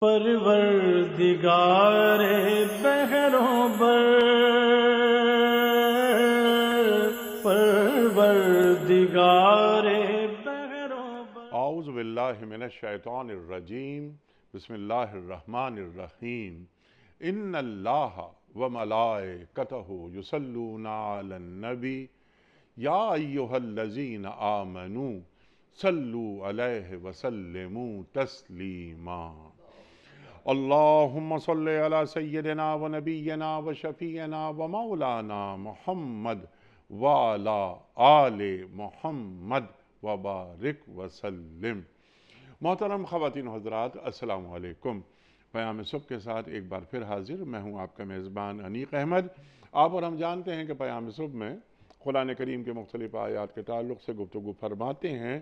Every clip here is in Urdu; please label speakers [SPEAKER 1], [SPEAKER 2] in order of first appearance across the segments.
[SPEAKER 1] پروردگار بہروں بر، پروردگار بہروں بر۔
[SPEAKER 2] اعوذ باللہ من الشیطان الرجیم، بسم اللہ الرحمن الرحیم۔ ان اللہ وملائکتہ یصلون علی النبی یا ایہا الذین آمنوا صلوا علیہ وسلموا تسلیما۔ اللہم صلی علی سیدنا و نبینا و شفیعنا و مولانا محمد وعلی آل محمد وبارک وسلم۔ محترم خواتین و حضرات، السلام علیکم۔ پیام صبح کے ساتھ ایک بار پھر حاضر، میں ہوں آپ کا میزبان انیق احمد۔ آپ اور ہم جانتے ہیں کہ پیام صبح میں قرآن کریم کے مختلف آیات کے تعلق سے گفتگو فرماتے ہیں۔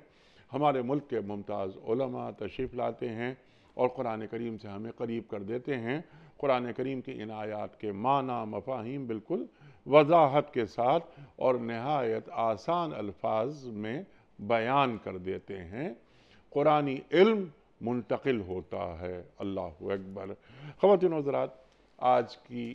[SPEAKER 2] ہمارے ملک کے ممتاز علماء تشریف لاتے ہیں اور قرآن کریم سے ہمیں قریب کر دیتے ہیں۔ قرآن کریم کی ان آیات کے معنی مفاہیم بالکل وضاحت کے ساتھ اور نہایت آسان الفاظ میں بیان کر دیتے ہیں۔ قرآنی علم منتقل ہوتا ہے۔ اللہ اکبر۔ خواتین و حضرات، آج کی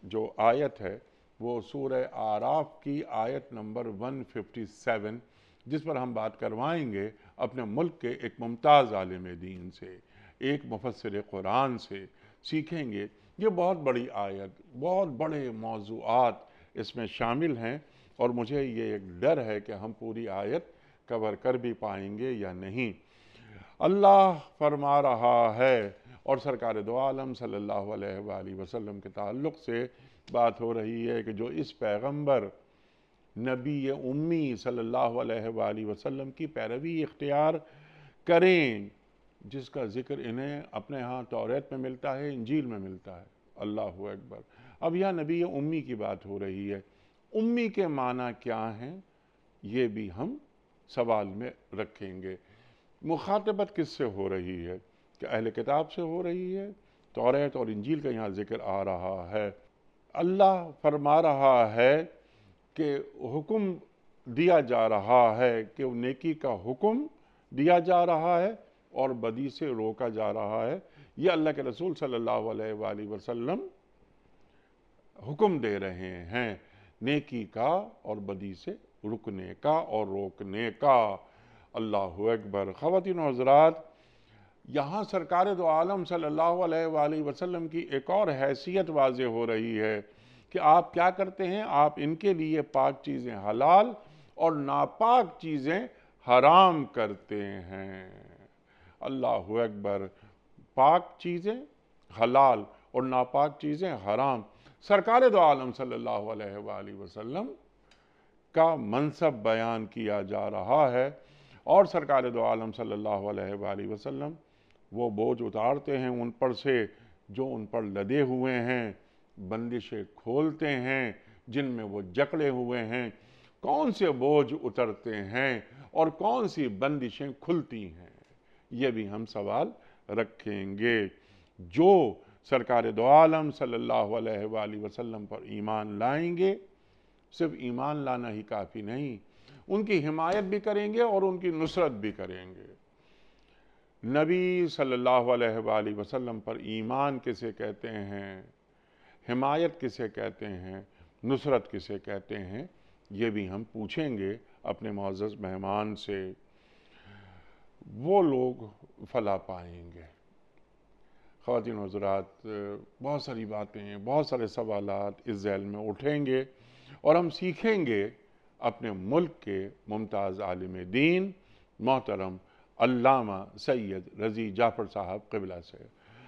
[SPEAKER 2] جو آیت ہے وہ سورہ اعراف کی آیت نمبر 157، جس پر ہم بات کروائیں گے اپنے ملک کے ایک ممتاز عالم دین سے، ایک مفسر قرآن سے سیکھیں گے۔ یہ بہت بڑی آیت، بہت بڑے موضوعات اس میں شامل ہیں، اور مجھے یہ ایک ڈر ہے کہ ہم پوری آیت کور کر بھی پائیں گے یا نہیں۔ اللہ فرما رہا ہے، اور سرکار دو عالم صلی اللہ علیہ وآلہ وسلم کے تعلق سے بات ہو رہی ہے کہ جو اس پیغمبر نبی امی صلی اللہ علیہ وآلہ وسلم کی پیروی اختیار کریں، جس کا ذکر انہیں اپنے ہاں توریت میں ملتا ہے، انجیل میں ملتا ہے۔ اللہ اکبر۔ اب یہاں نبی امی کی بات ہو رہی ہے۔ امی کے معنی کیا ہیں، یہ بھی ہم سوال میں رکھیں گے۔ مخاطبت کس سے ہو رہی ہے؟ کہ اہل کتاب سے ہو رہی ہے؟ توریت اور انجیل کا یہاں ذکر آ رہا ہے۔ اللہ فرما رہا ہے کہ حکم دیا جا رہا ہے، کہ نیکی کا حکم دیا جا رہا ہے اور بدی سے روکا جا رہا ہے۔ یہ اللہ کے رسول صلی اللہ علیہ وآلہ وسلم حکم دے رہے ہیں، نیکی کا اور بدی سے رکنے کا اور روکنے کا۔ اللہ اکبر۔ خواتین و حضرات، یہاں سرکار دو عالم صلی اللہ علیہ وآلہ وسلم کی ایک اور حیثیت واضح ہو رہی ہے کہ آپ کیا کرتے ہیں، آپ ان کے لیے پاک چیزیں حلال اور ناپاک چیزیں حرام کرتے ہیں۔ اللہ اکبر۔ پاک چیزیں حلال اور ناپاک چیزیں حرام۔ سرکار دو عالم صلی اللہ علیہ وآلہ وسلم کا منصب بیان کیا جا رہا ہے، اور سرکار دو عالم صلی اللہ علیہ وآلہ وسلم وہ بوجھ اتارتے ہیں ان پر سے جو ان پر لدے ہوئے ہیں، بندشیں کھولتے ہیں جن میں وہ جکڑے ہوئے ہیں۔ کون سے بوجھ اترتے ہیں اور کون سی بندشیں کھلتی ہیں، یہ بھی ہم سوال رکھیں گے۔ جو سرکار دو عالم صلی اللہ علیہ وآلہ وسلم پر ایمان لائیں گے، صرف ایمان لانا ہی کافی نہیں، ان کی حمایت بھی کریں گے اور ان کی نصرت بھی کریں گے۔ نبی صلی اللہ علیہ وآلہ وسلم پر ایمان کسے کہتے ہیں، حمایت کسے کہتے ہیں، نصرت کسے کہتے ہیں، یہ بھی ہم پوچھیں گے اپنے معزز مہمان سے۔ وہ لوگ فلاح پائیں گے۔ خواتین و حضرات، بہت ساری باتیں، بہت سارے سوالات اس ذیل میں اٹھیں گے، اور ہم سیکھیں گے اپنے ملک کے ممتاز عالم دین محترم علامہ سید رضی جعفر صاحب قبلہ سے۔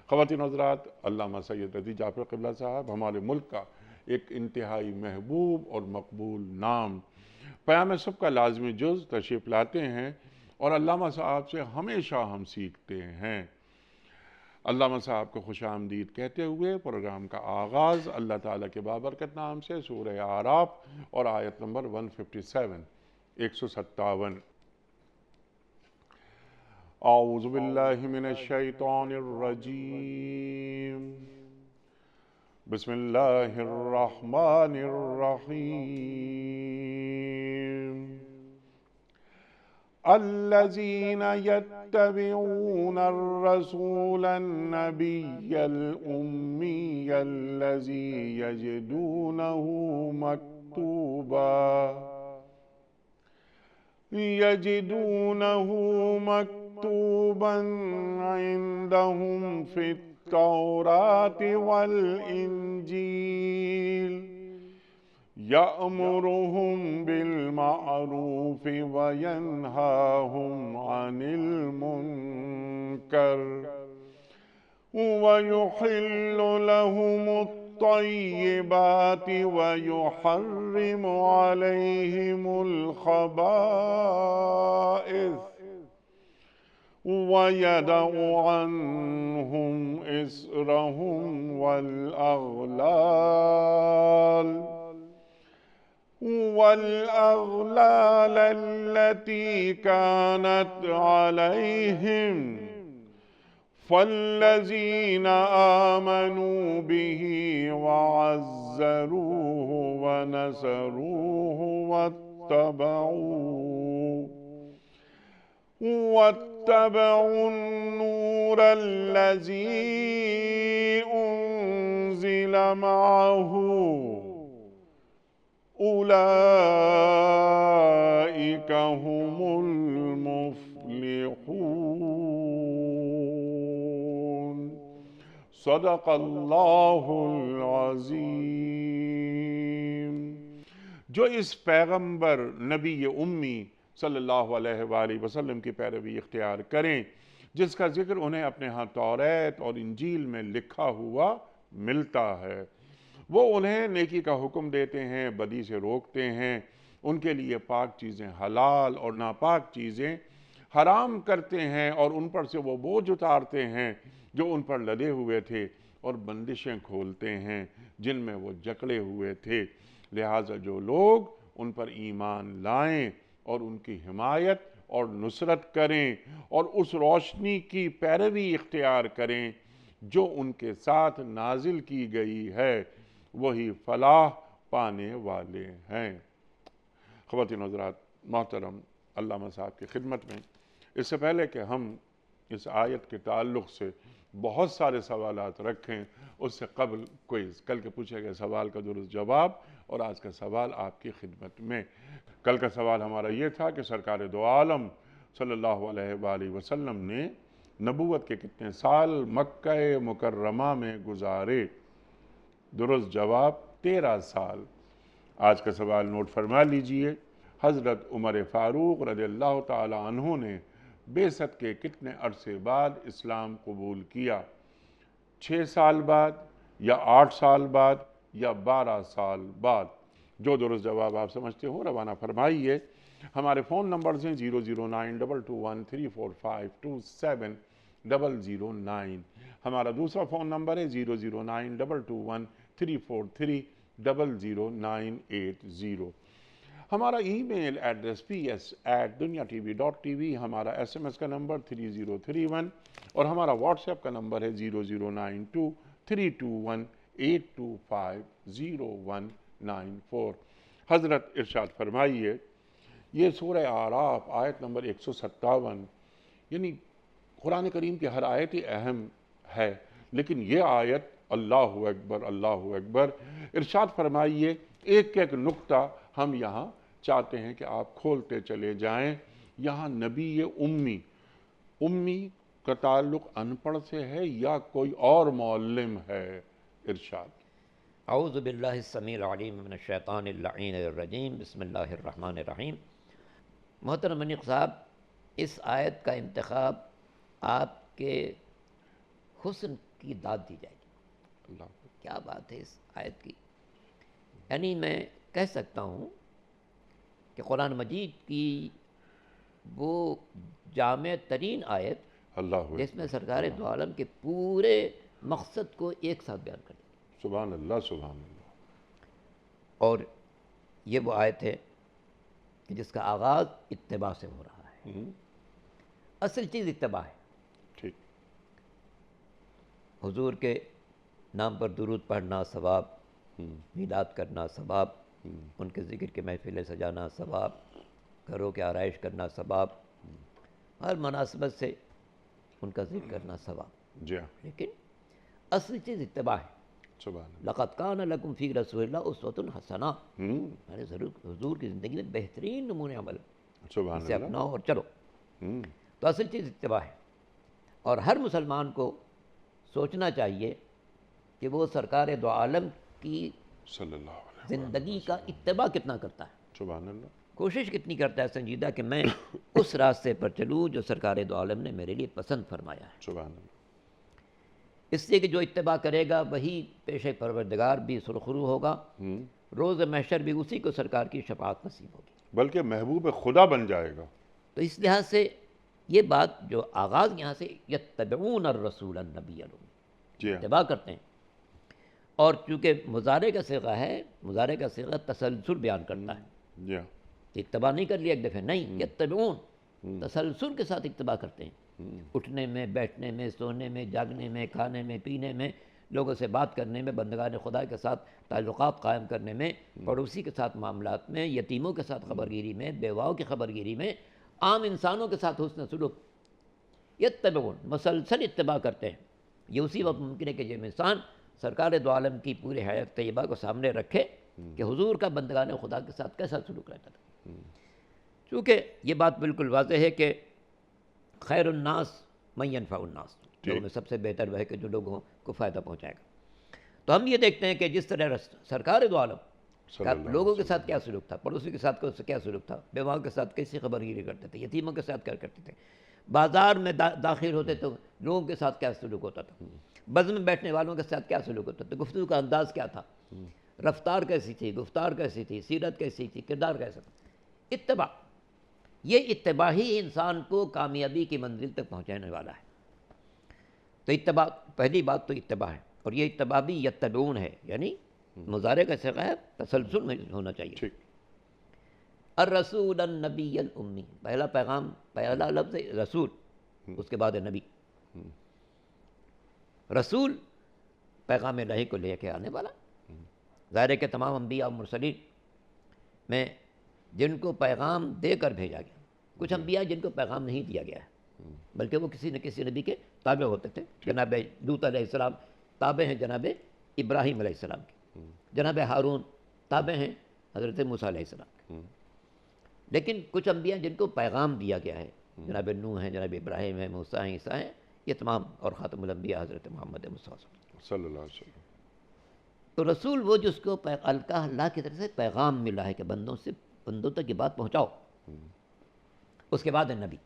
[SPEAKER 2] خواتین و حضرات، علامہ سید رضی جعفر قبلہ صاحب ہمارے ملک کا ایک انتہائی محبوب اور مقبول نام، پیام صبح کا لازمی جز تشریف لاتے ہیں، اور علامہ صاحب سے ہمیشہ ہم سیکھتے ہیں۔ علامہ صاحب کو خوش آمدید کہتے ہوئے پروگرام کا آغاز اللہ تعالیٰ کے بابرکت نام سے سورہ اعراف اور آیت نمبر 157، 157۔ اعوذ باللہ من الشیطان الرجیم، بسم اللہ الرحمن الرحیم۔ الذين يتبعون الرسول النبي الأمي الذي يجدونه مكتوبا عندهم في التوراة والإنجيل يأمرهم بالمعروف وينهاهم عن المنكر ويحل لهم الطيبات ويحرم عليهم الخبائث ويدع عنهم إسرهم والأغلال التي كانت عليهم فالذين آمنوا به وعزروه ونصروه واتبعوا النور الذي أنزل معه أولئك هم المفلحون صدق اللہ العظیم۔ جو اس پیغمبر نبی امی صلی اللہ علیہ وآلہ وسلم کی پیروی اختیار کریں، جس کا ذکر انہیں اپنے ہاں توریت اور انجیل میں لکھا ہوا ملتا ہے، وہ انہیں نیکی کا حکم دیتے ہیں، بدی سے روکتے ہیں، ان کے لیے پاک چیزیں حلال اور ناپاک چیزیں حرام کرتے ہیں، اور ان پر سے وہ بوجھ اتارتے ہیں جو ان پر لدے ہوئے تھے، اور بندشیں کھولتے ہیں جن میں وہ جکڑے ہوئے تھے۔ لہٰذا جو لوگ ان پر ایمان لائیں اور ان کی حمایت اور نصرت کریں اور اس روشنی کی پیروی اختیار کریں جو ان کے ساتھ نازل کی گئی ہے، وہی فلاح پانے والے ہیں۔ خواتین حضرات محترم، علامہ صاحب کی خدمت میں اس سے پہلے کہ ہم اس آیت کے تعلق سے بہت سارے سوالات رکھیں، اس سے قبل کوئز، کل کے پوچھے گئے سوال کا درست جواب اور آج کا سوال آپ کی خدمت میں۔ کل کا سوال ہمارا یہ تھا کہ سرکار دو عالم صلی اللہ علیہ وآلہ وسلم نے نبوت کے کتنے سال مکہ مکرمہ میں گزارے؟ درست جواب 13 سال۔ آج کا سوال نوٹ فرما لیجئے۔ حضرت عمر فاروق رضی اللہ تعالی عنہ نے بعثت کے کتنے عرصے بعد اسلام قبول کیا؟ 6 سال بعد یا 8 سال بعد یا 12 سال بعد؟ جو درست جواب آپ سمجھتے ہو روانہ فرمائیے۔ ہمارے فون نمبرز ہیں 00922134527 ہمارا دوسرا فون نمبر ہے 009221343009098 ہمارا ای میل ایڈریس ps@dunyatv.tv ہمارا SMS کا نمبر 3031 اور ہمارا واٹس ایپ کا نمبر ہے 009232182509194۔ حضرت ارشاد فرمائیے، یہ سورہ اعراف آیت نمبر 157، یعنی قرآن کریم کی ہر آیت ہی اہم ہے، لیکن یہ آیت اللہ اکبر اللہ اکبر۔ ارشاد فرمائیے، ایک ایک نقطہ ہم یہاں چاہتے ہیں کہ آپ کھولتے چلے جائیں۔ یہاں نبی امی کا تعلق ان پڑھ سے ہے یا کوئی اور معلم ہے؟ ارشاد۔
[SPEAKER 3] اعوذ باللہ السمیع العلیم من الشیطان اللعین الرجیم، بسم اللہ الرحمن الرحیم۔ محترم منیق صاحب، اس آیت کا انتخاب آپ کے حسن کی داد دی جائے گی۔
[SPEAKER 2] اللہ
[SPEAKER 3] کیا بات ہے اس آیت کی، یعنی میں کہہ سکتا ہوں کہ قرآن مجید کی وہ جامع ترین آیت
[SPEAKER 2] اللہ
[SPEAKER 3] جس میں سرکار دو عالم کے پورے مقصد کو ایک ساتھ بیان کر دیا۔
[SPEAKER 2] سبحان اللہ سبحان اللہ۔
[SPEAKER 3] اور یہ وہ آیت ہے کہ جس کا آغاز اتباع سے ہو رہا ہے۔ اصل چیز اتباع ہے۔
[SPEAKER 2] ٹھیک۔
[SPEAKER 3] حضور کے نام پر درود پڑھنا ثواب، میلاد کرنا ثواب، ان کے ذکر کے محفلیں سجانا ثواب، گھروں کے آرائش کرنا ثواب، ہر مناسبت سے ان کا ذکر کرنا ثواب،
[SPEAKER 2] جی ہاں،
[SPEAKER 3] لیکن اصل چیز اتباع ہے۔
[SPEAKER 2] سبحان
[SPEAKER 3] لقد کان لکم فی رسول اللہ اسوۃ حسنہ،
[SPEAKER 2] اللہ،
[SPEAKER 3] میں ضرور حضور کی زندگی میں بہترین نمونے عمل
[SPEAKER 2] سبحان
[SPEAKER 3] اسے
[SPEAKER 2] اللہ،
[SPEAKER 3] اپناؤ اور چلو۔ تو اصل چیز اتباع ہے، اور ہر مسلمان کو سوچنا چاہیے کہ وہ سرکار دو عالم کی
[SPEAKER 2] صلی اللہ علیہ
[SPEAKER 3] زندگی کا اتباع کتنا کرتا ہے،
[SPEAKER 2] سبحان اللہ،
[SPEAKER 3] کوشش کتنی کرتا ہے سنجیدہ کہ میں اس راستے پر چلوں جو سرکار دو عالم نے میرے لیے پسند فرمایا ہے۔
[SPEAKER 2] سبحان اللہ،
[SPEAKER 3] اس لیے کہ جو اتباع کرے گا وہی پیش پروردگار بھی سرخرو ہوگا، روز محشر بھی اسی کو سرکار کی شفاعت نصیب ہوگی۔
[SPEAKER 2] بلکہ محبوب خدا بن جائے گا۔
[SPEAKER 3] تو اس لحاظ سے یہ بات جو آغاز یہاں سے یتبعون الرسول النبی الامی،
[SPEAKER 2] جی ہاں،
[SPEAKER 3] اتباع کرتے ہیں، اور چونکہ مضارع کا صیغہ ہے، مضارع کا صیغہ تسلسل بیان کرتا ہے،
[SPEAKER 2] جی ہاں،
[SPEAKER 3] اتباع نہیں کر لیا ایک دفعہ، نہیں، یتبعون تسلسل کے ساتھ اتباع کرتے ہیں، اٹھنے میں، بیٹھنے میں، سونے میں، جاگنے میں، کھانے میں، پینے میں، لوگوں سے بات کرنے میں، بندگان خدا کے ساتھ تعلقات قائم کرنے میں، پڑوسی کے ساتھ معاملات میں، یتیموں کے ساتھ خبرگیری میں، بیواؤں کی خبرگیری میں، عام انسانوں کے ساتھ حسن سلوک، یتبعون مسلسل اتباع کرتے ہیں۔ یہ اسی وقت ممکن ہے کہ جب انسان سرکار دو عالم کی پوری حیات طیبہ کو سامنے رکھے کہ حضور کا بندگان خدا کے ساتھ کیسا سلوک رہتا تھا۔ چونکہ یہ بات بالکل واضح ہے کہ خیر الناس من ینفع الناس، لوگوں میں سب سے بہتر وہ ہے کہ جو لوگوں کو فائدہ پہنچائے گا۔ تو ہم یہ دیکھتے ہیں کہ جس طرح سرکار دو عالم کا لوگوں کے ساتھ کیا سلوک تھا، پڑوسی کے ساتھ کیا سلوک تھا، بیواؤں کے ساتھ کیسی خبرگیری کرتے تھے، یتیموں کے ساتھ کیا کرتے تھے، بازار میں داخل ہوتے تو لوگوں کے ساتھ کیا سلوک ہوتا تھا، بزم میں بیٹھنے والوں کے ساتھ کیا سلوک ہوتا تھا، گفتگو کا انداز کیا تھا، رفتار کیسی تھی، گفتار کیسی تھی، سیرت کیسی تھی، کردار کیسا تھا۔ اتباع، یہ اتباع ہی انسان کو کامیابی کی منزل تک پہنچانے والا ہے۔ تو اتباع، پہلی بات تو اتباع ہے، اور یہ اتباع بھی یتبعون ہے، یعنی مضارع کا صیغہ ہے، تسلسل میں ہونا چاہیے۔
[SPEAKER 2] ٹھیک،
[SPEAKER 3] الرسول النبی الامی، پہلا پیغام، پہلا لفظ ہے رسول، اس کے بعد ہے نبی۔ رسول پیغام الہی کو لے کے آنے والا، ظاہر ہے کہ تمام انبیاء و مرسلین میں جن کو پیغام دے کر بھیجا گیا، کچھ انبیاء جن کو پیغام نہیں دیا گیا ہے، بلکہ وہ کسی نہ کسی نبی کے تابع ہوتے تھے۔ جناب لوط علیہ السلام تابع ہیں جناب ابراہیم علیہ السلام کے، جناب ہارون تابع ہیں حضرت موسیٰ علیہ السلام کے، لیکن کچھ انبیاء جن کو پیغام دیا گیا ہے، جناب نوح ہیں، جناب ابراہیم ہیں، موسیٰ ہیں، عیسیٰ ہیں، یہ تمام، اور خاتم الانبیاء حضرت محمد مصطفیٰ
[SPEAKER 2] صلی اللہ علیہ وسلم۔
[SPEAKER 3] تو رسول وہ جس کو اللہ کی طرف سے پیغام ملا ہے کہ بندوں تک یہ بات پہنچاؤ۔ اس کے بعد ہے نبی۔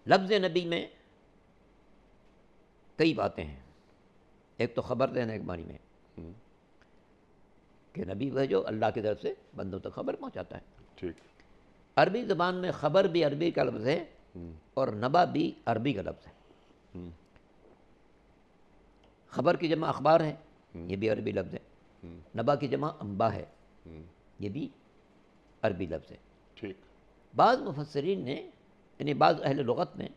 [SPEAKER 3] لفظ نبی میں کئی باتیں ہیں، ایک تو خبر دینا، ایک معنی میں کہ نبی وہ جو اللہ کی طرف سے بندوں تک خبر پہنچاتا ہے۔
[SPEAKER 2] ٹھیک،
[SPEAKER 3] عربی زبان میں خبر بھی عربی کا لفظ ہے اور نبا بھی عربی کا لفظ ہے۔ خبر کی جمع اخبار ہے، یہ بھی عربی لفظ ہے۔ نبا کی جمع انبا ہے، یہ بھی عربی لفظ ہے۔
[SPEAKER 2] ٹھیک،
[SPEAKER 3] بعض مفسرین نے، یعنی بعض اہل لغت نے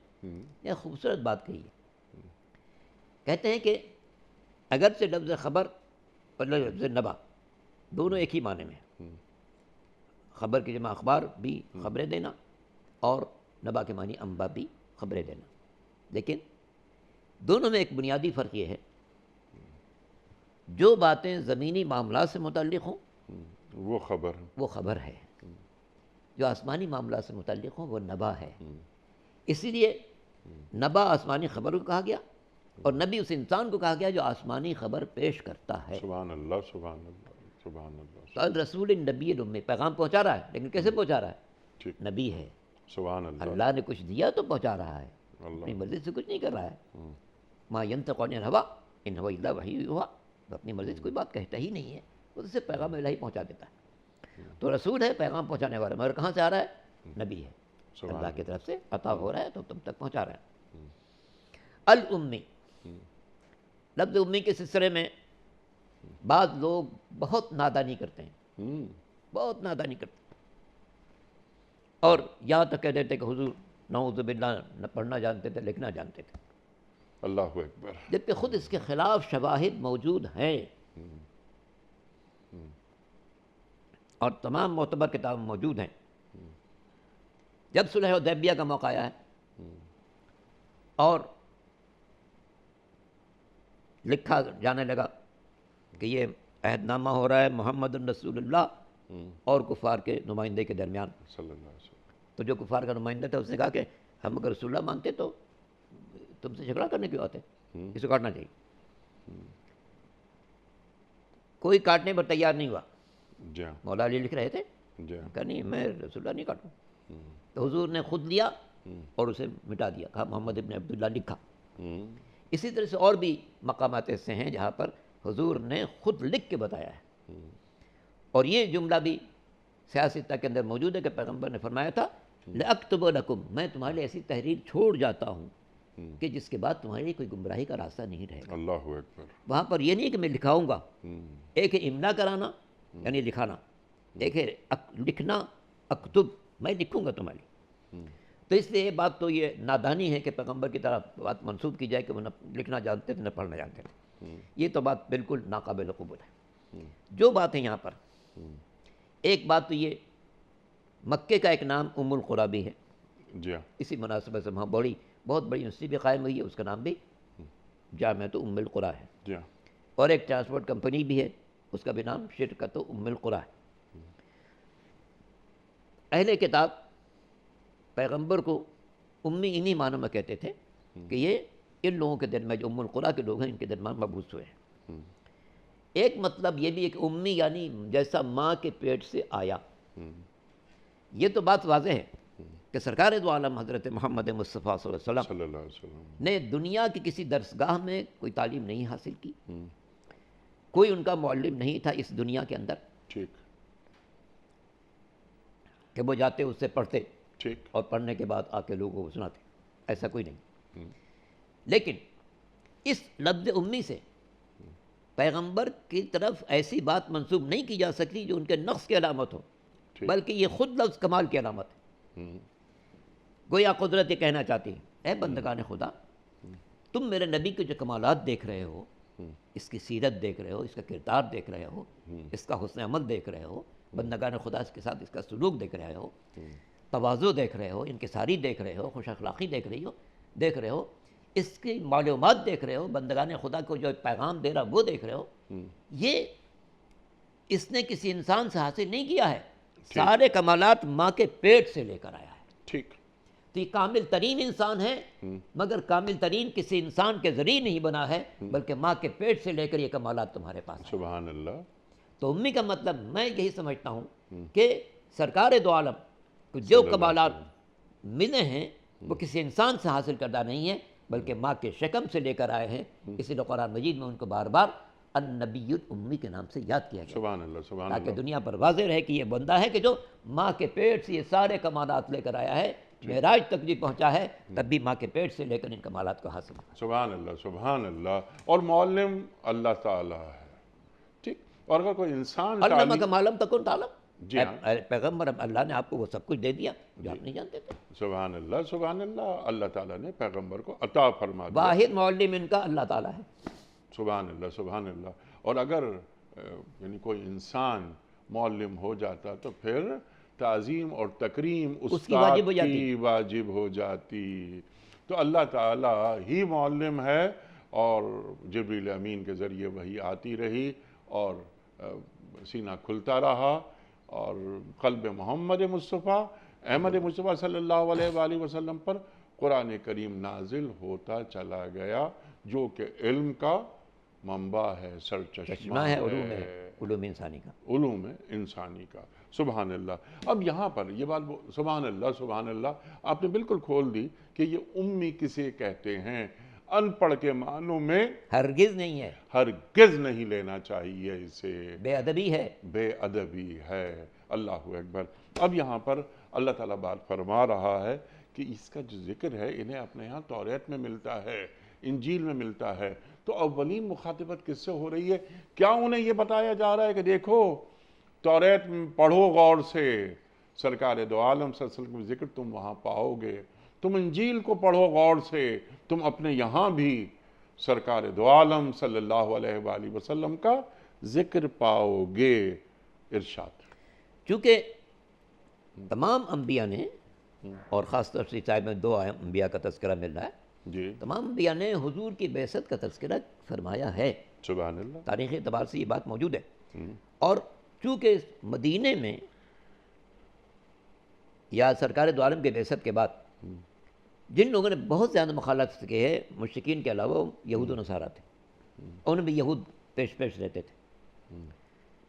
[SPEAKER 3] یہ خوبصورت بات کہی ہے، کہتے ہیں کہ اگرچہ لفظ خبر اور لفظ نبا دونوں ایک ہی معنی میں ہیں، خبر کی جمع اخبار بھی خبریں دینا اور نبا کے معنی انبا بھی خبریں دینا، لیکن دونوں میں ایک بنیادی فرق یہ ہے، جو باتیں زمینی معاملات سے متعلق ہوں
[SPEAKER 2] وہ خبر ہے،
[SPEAKER 3] وہ خبر ہے، جو آسمانی معاملات سے متعلق ہوں وہ نبا ہے۔ اسی لیے نبا آسمانی خبر کو کہا گیا، اور نبی اس انسان کو کہا گیا جو آسمانی خبر پیش کرتا ہے۔
[SPEAKER 2] سبحان اللہ، سبحان اللہ، سبحان اللہ،
[SPEAKER 3] تو الرسول النبی الامی، پیغام پہنچا رہا ہے، لیکن کیسے پہنچا رہا ہے؟
[SPEAKER 2] ٹھیک،
[SPEAKER 3] نبی ہے،
[SPEAKER 2] سبحان اللہ،
[SPEAKER 3] اللہ نے کچھ دیا تو پہنچا رہا ہے،
[SPEAKER 2] اللہ،
[SPEAKER 3] اپنی مرضی سے کچھ نہیں کر رہا ہے۔ ما ینطق عن الہویٰ ان ہو الا وحی یوحیٰ، وہ اپنی مرضی سے کوئی بات کہتا ہی نہیں ہے، وہ اسے پیغام الہی پہنچا دیتا ہے۔ تو رسول ہے، پیغام پہنچانے والا، مگر کہاں سے آ رہا ہے؟ نبی ہے، اللہ کی طرف سے عطا ہو رہا ہے تو تم تک پہنچا رہا ہے۔ الامی، لفظ امی کے سلسلے میں بعض لوگ بہت نادانی کرتے ہیں، بہت نادانی کرتے ہیں، اور یہاں تک کہہ دیتے کہ حضور نعوذ باللہ نہ پڑھنا جانتے تھے، لکھنا جانتے تھے،
[SPEAKER 2] اللہ اکبر،
[SPEAKER 3] جبکہ خود اس کے خلاف شواہد موجود ہیں، اور تمام معتبر کتاب موجود ہیں۔ جب صلح حدیبیہ کا موقع آیا ہے اور لکھا جانے لگا کہ یہ عہد نامہ ہو رہا ہے محمد الرسول اللہ اور کفار کے نمائندے کے درمیان،
[SPEAKER 2] صلی اللہ علیہ وسلم.
[SPEAKER 3] تو جو کفار کا نمائندہ تھا اس نے کہا کہ ہم اگر رسول اللہ مانتے تو تم سے جھگڑا کرنے کیوں آتے، اسے کاٹنا چاہیے. کوئی کاٹنے پر تیار نہیں ہوا.
[SPEAKER 2] جی ہاں.
[SPEAKER 3] مولا علی لکھ رہے تھے،
[SPEAKER 2] جی ہاں.
[SPEAKER 3] کہا نہیں میں رسول اللہ نہیں کاٹوں. تو حضور نے خود لیا اور اسے مٹا دیا، کہا محمد ابن عبداللہ لکھا. اسی طرح سے اور بھی مقامات ایسے ہیں جہاں پر حضور نے خود لکھ کے بتایا ہے. اور یہ جملہ بھی سیاستہ کے اندر موجود ہے کہ پیغمبر نے فرمایا تھا لَأَكْتُبُ لَكُمْ، میں تمہارے لیے ایسی تحریر چھوڑ جاتا ہوں کہ جس کے بعد تمہارے لیے کوئی گمراہی کا راستہ نہیں رہے گا.
[SPEAKER 2] اللہ اکبر.
[SPEAKER 3] وہاں پر یہ نہیں کہ میں لکھاؤں گا، ایک ہے املا کرانا یعنی لکھانا، ایک ہے لکھنا اکتب، میں لکھوں گا تمہارے لیے. تو اس لیے یہ بات تو یہ نادانی ہے کہ پیغمبر کی طرف بات منسوب کی جائے کہ وہ نہ لکھنا جانتے تھے نہ پڑھنا جانتے تھے. یہ تو بات بالکل ناقابل قبول ہے. جو بات ہے یہاں پر ایک بات تو یہ مکے کا ایک نام ام القریٰ بھی ہے.
[SPEAKER 2] جی ہاں.
[SPEAKER 3] اسی مناسبت سے وہاں بہت بڑی یونیورسٹی بھی قائم ہوئی ہے، اس کا نام بھی جامعۃ ام القریٰ ہے.
[SPEAKER 2] جی ہاں.
[SPEAKER 3] اور ایک ٹرانسپورٹ کمپنی بھی ہے، اس کا بھی نام شرکت ام القریٰ ہے. اہل کتاب پیغمبر کو امی انہی معنوں میں کہتے تھے کہ یہ ان لوگوں کے دل میں جو ام القریٰ کے لوگ ہیں ان کے درمیان مبعوث ہوئے ہیں. ایک مطلب یہ بھی ہے کہ امی یعنی جیسا ماں کے پیٹ سے آیا. یہ تو بات واضح ہے کہ سرکار دو عالم حضرت محمد مصطفیٰ صلی اللہ علیہ
[SPEAKER 2] صلی اللہ علیہ وسلم
[SPEAKER 3] وسلم نے دنیا کی کسی درسگاہ میں کوئی تعلیم نہیں حاصل کی، کوئی ان کا معلم نہیں تھا اس دنیا کے اندر
[SPEAKER 2] ٹھیک
[SPEAKER 3] کہ وہ جاتے اس سے پڑھتے
[SPEAKER 2] ٹھیک
[SPEAKER 3] اور پڑھنے کے بعد آ کے لوگوں کو سناتے. ایسا کوئی نہیں. لیکن اس لفظ امی سے پیغمبر کی طرف ایسی بات منسوب نہیں کی جا سکتی جو ان کے نقص کی علامت ہو، بلکہ یہ خود لفظ کمال کی علامت ہے. گویا قدرت یہ کہنا چاہتی ہے اے بندگان خدا، تم میرے نبی کے جو کمالات دیکھ رہے ہو، اس کی سیرت دیکھ رہے ہو، اس کا کردار دیکھ رہے ہو، اس کا حسن عمل دیکھ رہے ہو، بندگان خدا اس کے ساتھ اس کا سلوک دیکھ رہے ہو، تواضع دیکھ رہے ہو، انکساری دیکھ رہے ہو، خوش اخلاقی دیکھ رہے ہو، اس کی معلومات دیکھ رہے ہو، بندگان خدا کو جو پیغام دے رہا وہ دیکھ رہے ہو. یہ اس نے کسی انسان سے حاصل نہیں کیا ہے، سارے کمالات ماں کے پیٹ سے لے کر آیا ہے.
[SPEAKER 2] ٹھیک.
[SPEAKER 3] تو یہ کامل ترین انسان ہے، مگر کامل ترین کسی انسان کے ذریعے نہیں بنا ہے بلکہ ماں کے پیٹ سے لے کر یہ کمالات تمہارے پاس ہیں.
[SPEAKER 2] سبحان اللہ.
[SPEAKER 3] تو امی کا مطلب میں یہی سمجھتا ہوں کہ سرکار دو عالم کو جو کمالات ملے ہیں وہ کسی انسان سے حاصل کردہ نہیں ہے بلکہ ماں کے شکم سے لے کر آئے ہیں. اسی لیے قرآن مجید میں ان کو بار بار النبی الامی کے نام سے یاد کیا گیا،
[SPEAKER 2] سبحان اللہ. سبحان
[SPEAKER 3] تاکہ
[SPEAKER 2] اللہ.
[SPEAKER 3] دنیا پر واضح رہے کہ یہ بندہ ہے کہ جو ماں کے پیٹ سے یہ سارے کمالات لے کر آیا ہے. معراج تک بھی پہنچا ہے تب بھی ماں کے پیٹ سے لے کر ان کمالات کو حاصل کیا.
[SPEAKER 2] سبحان اللہ. سبحان اللہ. اور معلم اللہ تعالیٰ ہے. ٹھیک. اور اگر کوئی انسان
[SPEAKER 3] علمک ما لم تکن تعلم،
[SPEAKER 2] جی ہاں.
[SPEAKER 3] اے پیغمبر اللہ نے آپ کو وہ سب کچھ دے دیا جو آپ نہیں جانتے تھے.
[SPEAKER 2] سبحان اللہ. سبحان اللہ. اللہ تعالیٰ نے پیغمبر کو عطا فرما دیا.
[SPEAKER 3] واحد معلم ان کا اللہ تعالیٰ ہے.
[SPEAKER 2] سبحان اللہ. سبحان اللہ. اور اگر یعنی کوئی انسان معلم ہو جاتا تو پھر تعظیم اور تکریم
[SPEAKER 3] اس کی واجب ہو
[SPEAKER 2] استاد کی واجب ہو جاتی. تو اللہ تعالیٰ ہی معلم ہے اور جبریل امین کے ذریعے وہی آتی رہی اور سینہ کھلتا رہا اور قلب محمد مصطفیٰ احمد مصطفیٰ صلی اللہ علیہ وآلہ وسلم پر قرآن کریم نازل ہوتا چلا گیا جو کہ علم کا منبع ہے، سرچشمہ
[SPEAKER 3] ہے، علوم انسانی کا،
[SPEAKER 2] علوم انسانی کا. سبحان اللہ. اب یہاں پر یہ بات سبحان اللہ. سبحان اللہ. آپ نے بالکل کھول دی کہ یہ امی کسے کہتے ہیں. ان پڑھ کے معنوں میں
[SPEAKER 3] ہرگز نہیں ہے،
[SPEAKER 2] ہرگز نہیں لینا چاہیے اسے.
[SPEAKER 3] بے ادبی ہے،
[SPEAKER 2] بے ادبی ہے. اللہ اکبر. اب یہاں پر اللہ تعالیٰ بات فرما رہا ہے کہ اس کا جو ذکر ہے انہیں اپنے یہاں توریت میں ملتا ہے، انجیل میں ملتا ہے. تو اولین مخاطبت کس سے ہو رہی ہے؟ کیا انہیں یہ بتایا جا رہا ہے کہ دیکھو توریت پڑھو غور سے، سرکار دو عالم صلی اللہ علیہ وسلم کا ذکر تم وہاں پاؤ گے، تم انجیل کو پڑھو غور سے، تم اپنے یہاں بھی سرکار دو عالم صلی اللہ علیہ وآلہ وسلم کا ذکر پاؤ گے. ارشاد.
[SPEAKER 3] چونکہ تمام انبیاء نے اور خاص طور سے صاحب میں 2 انبیاء کا تذکرہ مل رہا ہے،
[SPEAKER 2] جی
[SPEAKER 3] تمام انبیاء نے حضور کی بعثت کا تذکرہ فرمایا ہے،
[SPEAKER 2] سبحان اللہ.
[SPEAKER 3] تاریخی اعتبار سے یہ بات موجود ہے. اور چونکہ مدینے میں یا سرکار دو عالم کے بعثت کے بعد جن لوگوں نے بہت زیادہ مخالفت کی ہے مشرکین کے علاوہ یہود و نصارہ تھے، ان میں یہود پیش رہتے تھے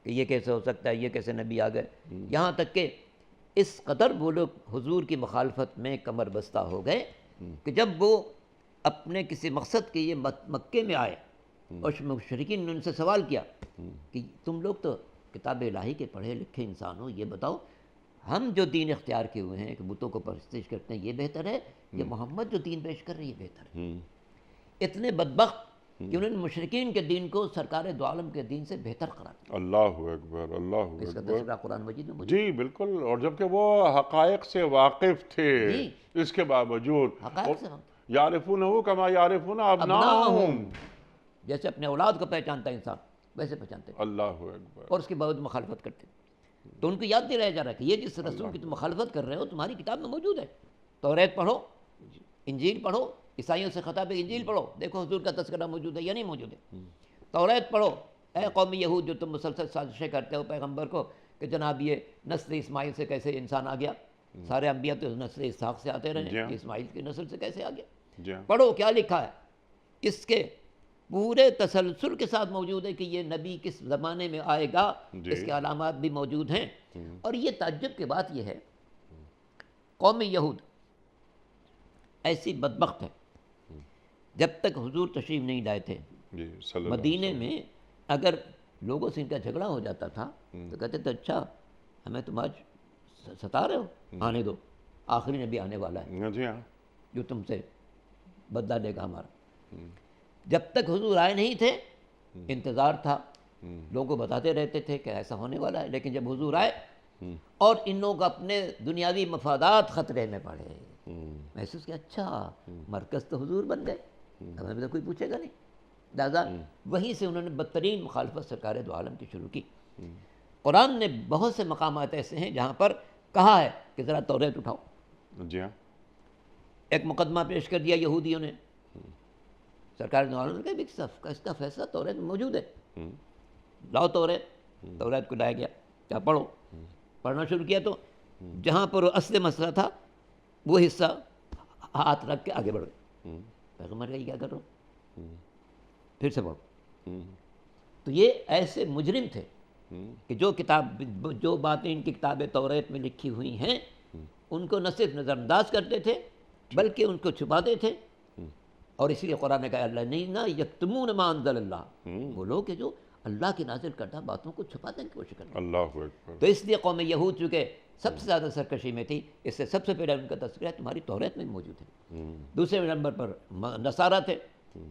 [SPEAKER 3] کہ یہ کیسے ہو سکتا ہے، یہ کیسے نبی آ گئے. یہاں تک کہ اس قدر وہ لوگ حضور کی مخالفت میں کمر بستہ ہو گئے کہ جب وہ اپنے کسی مقصد کے یہ مکے میں آئے اور مشرکین نے ان سے سوال کیا کہ تم لوگ تو کتاب الہی کے پڑھے لکھے انسان ہو، یہ بتاؤ ہم جو دین اختیار کیے ہوئے ہیں کہ بتوں کو پرستش کرتے ہیں یہ بہتر ہے یا محمد جو دین پیش کر رہے ہیں یہ بہتر ہے؟ اتنے بدبخت کہ انہوں نے مشرکین کے دین کو سرکار دو عالم کے دین سے بہتر قرار دیا.
[SPEAKER 2] اللہ اکبر، اللہ
[SPEAKER 3] اس کا
[SPEAKER 2] اکبر.
[SPEAKER 3] تذکرہ قرآن مجید میں موجود
[SPEAKER 2] جی بالکل، اور جبکہ وہ حقائق سے واقف تھے
[SPEAKER 3] جی.
[SPEAKER 2] اس کے باوجود
[SPEAKER 3] حقائق سے
[SPEAKER 2] یعرفونہ کما یعرفون ابناءہم.
[SPEAKER 3] جیسے اپنے اولاد کو پہچانتا ہے انسان ویسے پہچانتے ہیں
[SPEAKER 2] اللہ اکبر.
[SPEAKER 3] اور اس کے باوجود مخالفت کرتے ہیں. تو ان کو یاد دلایا جا رہا ہے کہ یہ جس رسول کی تم مخالفت کر رہے ہو تمہاری کتاب میں موجود ہے. توریت پڑھو، انجیل پڑھو، عیسائیوں سے خطاب انجیل پڑھو، دیکھو حضور کا تذکرہ موجود ہے یا نہیں موجود ہے. توریت پڑھو، اے قوم یہود جو تم مسلسل سازشیں کرتے ہو پیغمبر کو کہ جناب یہ نسل اسماعیل سے کیسے انسان آ گیا، سارے انبیاء تو نسل اسحاق سے آتے رہے، اسماعیل کی نسل سے کیسے آ گیا؟ پڑھو کیا لکھا ہے. اس کے پورے تسلسل کے ساتھ موجود ہے کہ یہ نبی کس زمانے میں آئے گا، اس کے علامات بھی موجود ہیں. اور یہ تعجب کی بات یہ ہے قوم یہود ایسی بدبخت ہے، جب تک حضور تشریف نہیں لائے تھے مدینے میں اگر لوگوں سے ان کا جھگڑا ہو جاتا تھا تو کہتے تھے اچھا ہمیں تم آج ستا رہے ہو، آنے دو، آخری نبی آنے والا ہے جو تم سے بدلہ لے گا ہمارا. جب تک حضور آئے نہیں تھے انتظار تھا، لوگوں کو بتاتے رہتے تھے کہ ایسا ہونے والا ہے، لیکن جب حضور آئے اور ان لوگوں کو اپنے دنیاوی مفادات خطرے میں پڑے، محسوس کیا اچھا مرکز تو حضور بن گئے، اب ہمیں تو کوئی پوچھے گا نہیں. لہٰذا وہیں سے انہوں نے بدترین مخالفت سرکار دو عالم کی شروع کی. قرآن نے بہت سے مقامات ایسے ہیں جہاں پر کہا ہے کہ ذرا توریت اٹھاؤ.
[SPEAKER 2] جی ہاں.
[SPEAKER 3] ایک مقدمہ پیش کر دیا یہودیوں نے، سرکار دو عالم نے کہا اس کا فیصلہ توریت میں موجود ہے، لاؤ توریت کو لایا گیا. کیا پڑھو، پڑھنا شروع کیا تو جہاں پر اصل مسئلہ تھا وہ حصہ ہاتھ رکھ کے آگے بڑھ گئے. پیغمبر کیا کرو، پھر سے پڑھو. تو یہ ایسے مجرم تھے کہ جو باتیں ان کی کتاب توریت میں لکھی ہوئی ہیں ان کو نہ صرف نظر انداز کرتے تھے بلکہ ان کو چھپاتے تھے. اور اسی لیے قرآن نے کہا اللہ نہیں نہ یکتمون ما انزل اللہ، وہ لوگ کہ جو اللہ کی نازل کردہ باتوں کو چھپانے کی کوشش کرتے ہیں.
[SPEAKER 2] اللہ اکبر.
[SPEAKER 3] تو اس لیے قوم یہود چونکہ سب سے زیادہ سرکشی میں تھی، اس سے سب سے پہلے ان کا تذکرہ تمہاری توریت میں موجود ہے. دوسرے نمبر پر نصارہ تھے،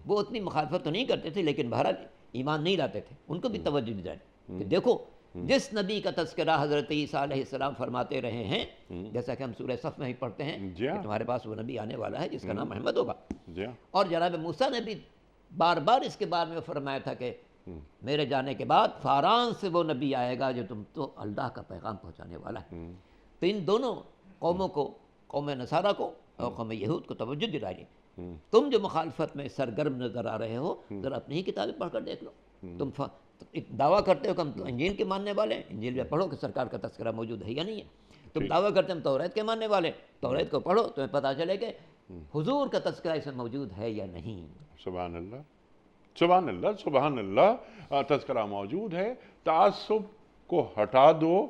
[SPEAKER 3] وہ اتنی مخالفت تو نہیں کرتے تھے لیکن بہرحال ایمان نہیں لاتے تھے. ان کو بھی توجہ دی جائے کہ دیکھو جس نبی کا تذکرہ حضرت عیسیٰ علیہ السلام فرماتے رہے ہیں، جیسا کہ ہم سورہ صف میں ہی پڑھتے ہیں کہ تمہارے پاس وہ نبی آنے والا ہے جس کا نام محمد ہوگا. اور جناب موسیٰ نے بھی بار بار اس کے بارے میں فرمایا تھا کہ میرے جانے کے بعد فاران سے وہ نبی آئے گا جو تم تو اللہ کا پیغام پہنچانے والا ہے. تو ان دونوں قوموں کو، قوم نصارہ کو اور قوم یہود کو توجہ دلائی. تم جو مخالفت میں سرگرم نظر آ رہے ہو ذرا اپنی ہی کتابیں پڑھ کر دیکھ لو. تم دعویٰ کرتے ہو کہ ہم انجیل کے ماننے والے ہیں، انجیل میں پڑھو کہ سرکار کا تذکرہ موجود ہے یا نہیں ہے. تم دعویٰ کرتے ہم توریت کے ماننے والے، توریت کو پڑھو تمہیں پتہ چلے کہ حضور کا تذکرہ اس میں موجود ہے یا نہیں.
[SPEAKER 2] سبحان اللہ، سبحان اللہ، سبحان اللہ. تذکرہ موجود ہے. تعصب کو ہٹا دو،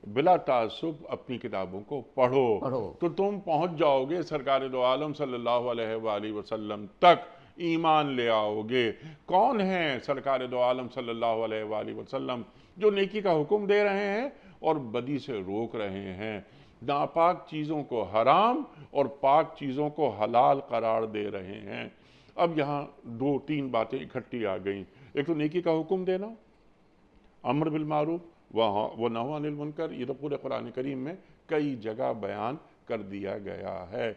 [SPEAKER 2] بلا تعصب اپنی کتابوں کو پڑھو تو تم پہنچ جاؤ گے سرکار دو عالم صلی اللہ علیہ وآلہ وسلم تک، ایمان لے آؤ گے. کون ہیں سرکار دو عالم صلی اللہ علیہ وآلہ وسلم؟ جو نیکی کا حکم دے رہے ہیں اور بدی سے روک رہے ہیں، ناپاک چیزوں کو حرام اور پاک چیزوں کو حلال قرار دے رہے ہیں. اب یہاں 2-3 باتیں اکٹھی آ گئیں. ایک تو نیکی کا حکم دینا، امر بالمعروف ونہی عن المنکر، یہ تو پورے قرآن کریم میں کئی جگہ بیان کر دیا گیا ہے.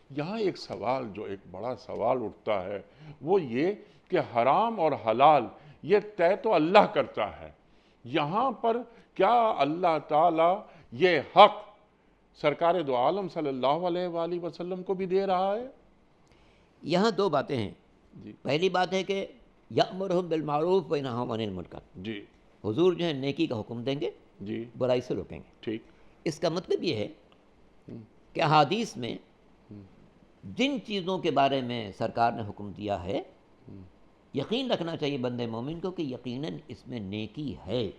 [SPEAKER 2] یہاں ایک سوال، جو ایک بڑا سوال اٹھتا ہے وہ یہ کہ حرام اور حلال یہ طے تو اللہ کرتا ہے. یہاں پر کیا اللہ تعالیٰ یہ حق سرکار دو عالم صلی اللہ علیہ وآلہ وسلم کو بھی دے رہا ہے؟
[SPEAKER 3] یہاں دو باتیں ہیں.
[SPEAKER 2] جی
[SPEAKER 3] پہلی بات ہے کہ یأمرہم بالمعروف وینہاہم عن المنکر.
[SPEAKER 2] جی
[SPEAKER 3] حضور جو ہے نیکی کا حکم دیں گے،
[SPEAKER 2] جی
[SPEAKER 3] برائی سے روکیں گے.
[SPEAKER 2] ٹھیک.
[SPEAKER 3] اس کا مطلب یہ ہے کہ احادیث میں جن چیزوں کے بارے میں سرکار نے حکم دیا ہے یقین رکھنا چاہیے بندے مومن کو کہ یقیناً اس میں نیکی ہے.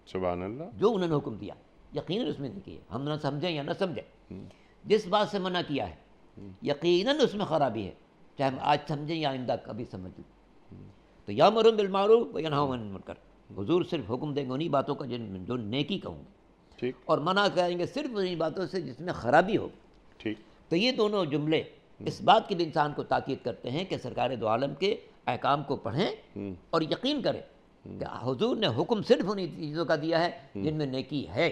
[SPEAKER 2] سبحان اللہ.
[SPEAKER 3] جو انہوں نے حکم دیا یقیناً اس میں نیکی ہے، ہم نہ سمجھیں یا نہ سمجھیں. جس بات سے منع کیا ہے یقیناً اس میں خرابی ہے، چاہے ہم آج سمجھیں یا آئندہ کبھی سمجھ لیں. تو یامرون بالمعروف وینہاہم عن المنکر، حضور صرف حکم دیں گے انہی باتوں کا جو نیکی کہوں گے،
[SPEAKER 2] ٹھیک
[SPEAKER 3] اور منع کریں گے صرف انہی باتوں سے جس میں خرابی ہو.
[SPEAKER 2] ٹھیک.
[SPEAKER 3] تو یہ دونوں جملے اس بات کی بھی انسان کو تاکید کرتے ہیں کہ سرکار دو عالم کے احکام کو پڑھیں اور یقین کریں کہ حضور نے حکم صرف انہی چیزوں کا دیا ہے جن میں نیکی ہے،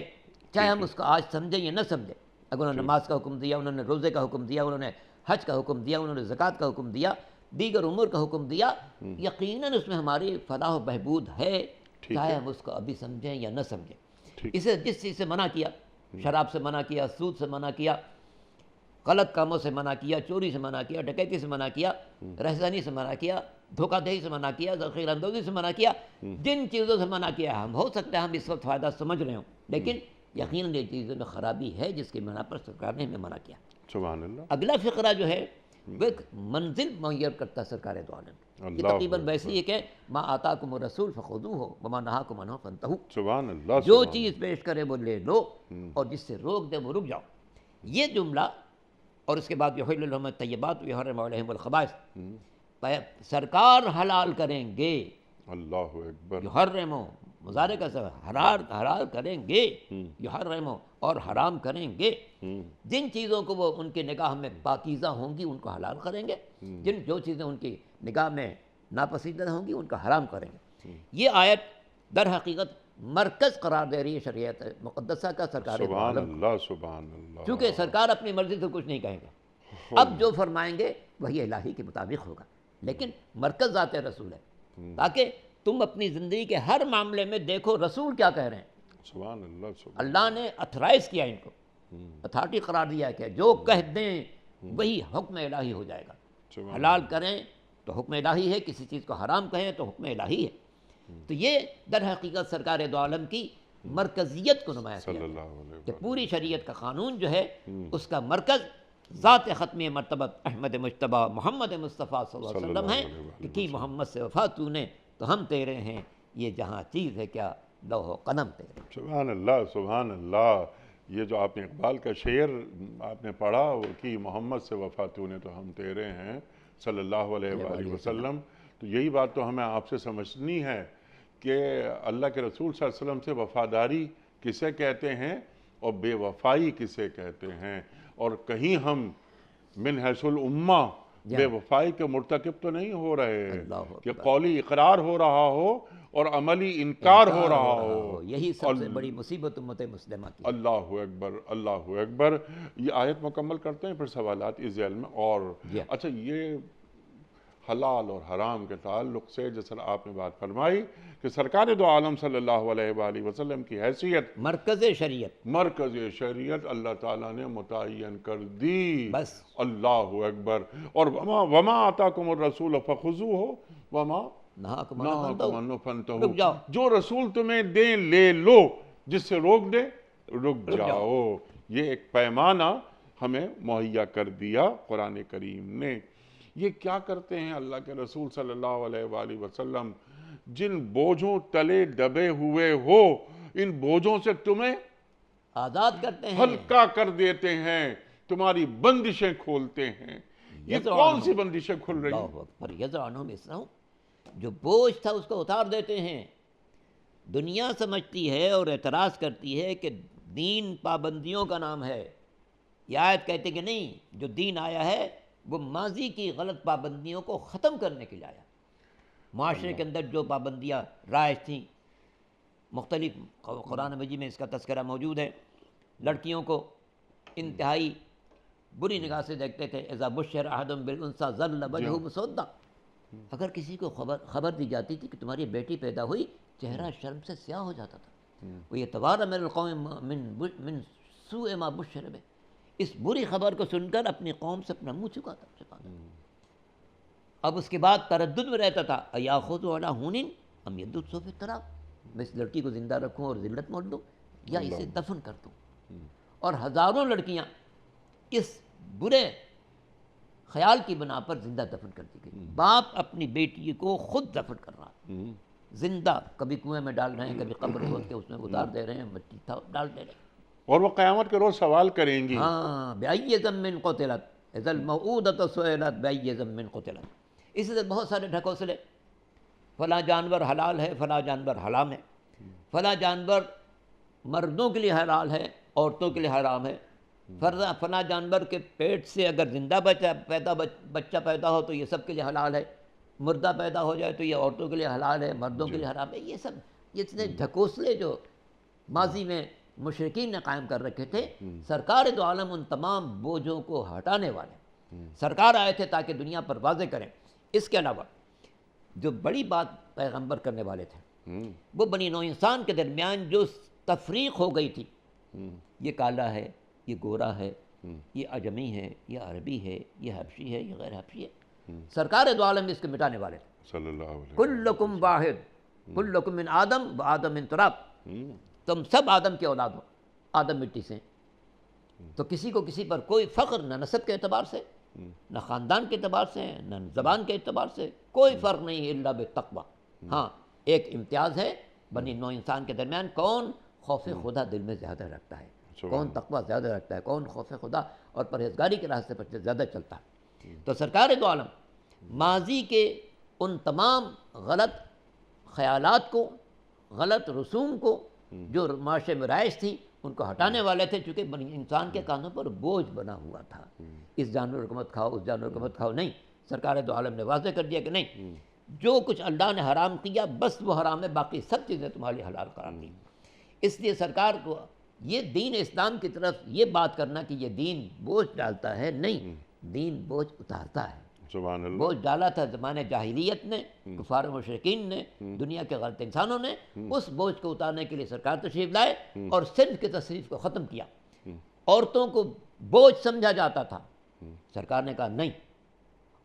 [SPEAKER 3] چاہے ہم اس کو آج سمجھیں یا نہ سمجھیں. اگر انہوں نے نماز کا حکم دیا، انہوں نے روزے کا حکم دیا، انہوں نے حج کا حکم دیا، انہوں نے زکوٰۃ کا حکم دیا، دیگر امور کا حکم دیا، یقیناً اس میں ہماری فلاح و بہبود ہے، چاہے ہم اس کو ابھی سمجھیں یا نہ سمجھیں. اسے جس چیز سے منع کیا، شراب سے منع کیا، سود سے منع کیا، غلط کاموں سے منع کیا، چوری سے منع کیا، ڈکیتی سے منع کیا، رہزنی سے منع کیا، دھوکہ دہی سے منع کیا، ذخیرہ اندوزی سے منع کیا، جن چیزوں سے منع کیا ہم ہو سکتا ہے ہم اس وقت فائدہ سمجھ رہے ہوں، لیکن یقیناً یہ چیزوں میں خرابی ہے جس کی بنا پر سرکار نے ہمیں منع کیا.
[SPEAKER 2] سبحان اللہ.
[SPEAKER 3] اگلا فقرہ جو ہے وہ ایک منزل معیر کرتا ہے سرکار دو عالم. یہ تقریباً ویسے ہی ہے کہ ما آتاکم الرسول فخذوہ وما نہاکم عنہ فانتہوا.
[SPEAKER 2] سبحان اللہ.
[SPEAKER 3] جو چیز پیش کرے وہ لے لو اور جس سے روک دے وہ رک جاؤ. یہ جملہ اور اس کے بعد یحل لہم الطیبات ویحرم علیہم الخبائث، سرکار حلال کریں گے.
[SPEAKER 2] اللہ اکبر.
[SPEAKER 3] یحرمو مضارع کا سبب حلال کریں گے، یحرمو اور حرام کریں گے. جن چیزوں کو وہ ان کی نگاہ میں پاکیزہ ہوں گی ان کو حلال کریں گے، جو چیزیں ان کی نگاہ میں ناپسندیدہ ہوں گی ان کا حرام کریں گے. یہ آیت در حقیقت مرکز قرار دے رہی ہے شریعت مقدسہ کا سرکار دو
[SPEAKER 2] سبحان
[SPEAKER 3] عالم.
[SPEAKER 2] اللہ. سبحان اللہ.
[SPEAKER 3] چونکہ سرکار اپنی مرضی سے کچھ نہیں کہیں گے، اب جو فرمائیں گے وہی الہی کے مطابق ہوگا، لیکن مرکز ذات رسول ہے تاکہ تم اپنی زندگی کے ہر معاملے میں دیکھو رسول کیا کہہ رہے ہیں.
[SPEAKER 2] سبحان اللہ. سبحان
[SPEAKER 3] اللہ نے اتھرائز کیا ان کو، اتھارٹی قرار دیا کہ جو کہہ دیں وہی حکم الہی ہو جائے گا. حلال کریں تو حکم الہی ہے، کسی چیز کو حرام کہیں تو حکم الہی ہے. تو یہ در حقیقت سرکار دو عالم کی مرکزیت کو نمایاں
[SPEAKER 2] صلی
[SPEAKER 3] کیا
[SPEAKER 2] اللہ علیہ
[SPEAKER 3] کہ پوری شریعت کا قانون جو ہے اس کا مرکز ذات ختمی مرتبت احمد مجتبیٰ محمد مصطفیٰ صلی اللہ علیہ وسلم ہے کہ کی محمد سے وفا تو نے تو ہم تیرے ہیں، یہ جہاں چیز ہے کیا لوح و قلم تیرے.
[SPEAKER 2] سبحان اللہ. سبحان اللہ. یہ جو آپ نے اقبال کا شعر آپ نے پڑھا وہ کہ محمد سے وفا تو نے تو ہم تیرے ہیں صلی اللہ علیہ وآلہ وسلم، تو یہی بات تو ہمیں آپ سے سمجھنی ہے کہ اللہ کے رسول صلی اللہ علیہ وسلم سے وفاداری کسے کہتے ہیں اور بے وفائی کسے کہتے ہیں. اور کہیں ہم من حیث الامہ بے وفائی کے مرتکب تو نہیں ہو رہے کہ قولی اقرار ہو رہا ہو اور عملی انکار ہو رہا ہو.
[SPEAKER 3] یہی سب سے بڑی مصیبت امت مسلمہ کی.
[SPEAKER 2] اللہ اکبر. اللہ اکبر. یہ آیت مکمل کرتے ہیں پھر سوالات اس ذیل میں. اور اچھا یہ حلال اور حرام کے تعلق سے جیسا آپ نے بات فرمائی کہ سرکار دو عالم صلی اللہ علیہ وآلہ وسلم کی حیثیت
[SPEAKER 3] مرکز
[SPEAKER 2] شریعت اللہ تعالیٰ نے متعین کر دی.
[SPEAKER 3] بس
[SPEAKER 2] اللہ اکبر. اور وما آتاکم الرسول فخذوہ وما
[SPEAKER 3] نہاکم
[SPEAKER 2] عنہ فانتہوا.
[SPEAKER 3] رک جاؤ.
[SPEAKER 2] جو رسول تمہیں دیں لے لو، جس سے روک دے رک جاؤ. یہ ایک پیمانہ ہمیں مہیا کر دیا قرآن کریم نے. یہ کیا کرتے ہیں اللہ کے رسول صلی اللہ علیہ وآلہ وسلم؟ جن بوجھوں تلے دبے ہوئے ہو ان بوجھوں سے تمہیں
[SPEAKER 3] آزاد کرتے ہیں،
[SPEAKER 2] ہلکا کر دیتے ہیں، تمہاری بندشیں کھولتے ہیں. یہ کون سی بندشیں کھل رہی ہیں؟
[SPEAKER 3] اللہ اکبر. یضع عنہم اسرہم، جو بوجھ تھا اس کو اتار دیتے ہیں. دنیا سمجھتی ہے اور اعتراض کرتی ہے کہ دین پابندیوں کا نام ہے. یہ آیت کہتے کہ نہیں، جو دین آیا ہے وہ ماضی کی غلط پابندیوں کو ختم کرنے کے لیے آیا. معاشرے کے اندر جو پابندیاں رائج تھیں مختلف، قرآن مجید میں اس کا تذکرہ موجود ہے. لڑکیوں کو انتہائی بری نگاہ سے دیکھتے تھے. اذا بشر احدهم بالانثى ظل وجهه مسودا. اگر کسی کو خبر دی جاتی تھی کہ تمہاری بیٹی پیدا ہوئی چہرہ شرم سے سیاہ ہو جاتا تھا. وہ یتوارى من القوم من سوء ما بشر بہ، اس بری خبر کو سن کر اپنی قوم سے اپنا منہ چھپاتا تھا۔ اب اس کے بعد تردد میں رہتا تھا، ایاخذ علی ہون ام یدسہ فی التراب، میں اس لڑکی کو زندہ رکھوں اور ذلت موڑ دوں یا اسے دفن کر دوں۔ اور ہزاروں لڑکیاں اس برے خیال کی بنا پر زندہ دفن کر دی گئی۔ باپ اپنی بیٹی کو خود دفن کر رہا ہے، زندہ، کبھی کنویں میں ڈال رہے ہیں، کبھی قبر کھود کے اس میں اتار دے رہے ہیں، مٹی ڈال دے رہے ہیں۔
[SPEAKER 2] اور وہ قیامت کے روز سوال کریں گی،
[SPEAKER 3] ہاں، بأي ذنب قتلت اذا الموءودة سئلت بأي ذنب قتلت۔ اسی طرح بہت سارے ڈھکوسلے، فلاں جانور حلال ہے، فلاں جانور حرام ہے، فلاں جانور مردوں کے لیے حلال ہے، عورتوں کے لیے حرام ہے، فلاں جانور کے پیٹ سے اگر زندہ بچہ پیدا ہو تو یہ سب کے لیے حلال ہے، مردہ پیدا ہو جائے تو یہ عورتوں کے لیے حلال ہے، مردوں کے لیے حرام ہے۔ یہ سب اتنے ڈھکوسلے جو ماضی میں مشرکین نے قائم کر رکھے تھے، سرکار دو عالم ان تمام بوجھوں کو ہٹانے والے سرکار آئے تھے تاکہ دنیا پر واضح کریں۔ اس کے علاوہ جو بڑی بات پیغمبر کرنے والے تھے وہ بنی نوع انسان کے درمیان جو تفریق ہو گئی تھی، یہ کالا ہے، یہ گورا ہے، یہ عجمی ہے، یہ عربی ہے، یہ حبشی ہے، یہ غیر حبشی ہے، سرکار دو عالم اس کے مٹانے والے تھے۔
[SPEAKER 2] صلی اللہ علیہ وسلم۔
[SPEAKER 3] کلکم واحد کلکم من آدم و آدم من تراب، تم سب آدم کے اولاد ہو، آدم مٹی سے۔ تو کسی کو کسی پر کوئی فخر نہ نسب کے اعتبار سے، نہ خاندان کے اعتبار سے، نہ زبان کے اعتبار سے، کوئی فرق نہیں، الا بالتقوی۔ ہاں، ایک امتیاز ہے بنی نوع انسان کے درمیان، کون خوف خدا دل میں زیادہ رکھتا ہے، کون تقوی زیادہ رکھتا ہے، کون خوف خدا اور پرہیزگاری کے راستے پر زیادہ چلتا ہے۔ تو سرکار دو عالم ماضی کے ان تمام غلط خیالات کو، غلط رسوم کو جو معاشرے میں رائج تھی، ان کو ہٹانے والے تھے، چونکہ بنی انسان کے کانوں پر بوجھ بنا ہوا تھا۔ اس جانور کو مت کھاؤ، اس جانور کو مت کھاؤ، نہیں، سرکار دو عالم نے واضح کر دیا کہ نہیں، جو کچھ اللہ نے حرام کیا بس وہ حرام ہے، باقی سب چیزیں تمہاری حلال قرار دی۔ اس لیے سرکار کو یہ دین اسلام کی طرف یہ بات کرنا کہ یہ دین بوجھ ڈالتا ہے، نہیں، دین بوجھ اتارتا ہے۔
[SPEAKER 2] سبحان اللہ۔
[SPEAKER 3] بوجھ ڈالا تھا زمانے جاہلیت نے، کفار و مشرکین نے، دنیا کے غلط انسانوں نے، اس بوجھ کو اتارنے کے لیے سرکار تشریف لائے اور صنف کی تصریف کو ختم کیا۔ عورتوں کو بوجھ سمجھا جاتا تھا، سرکار نے کہا نہیں،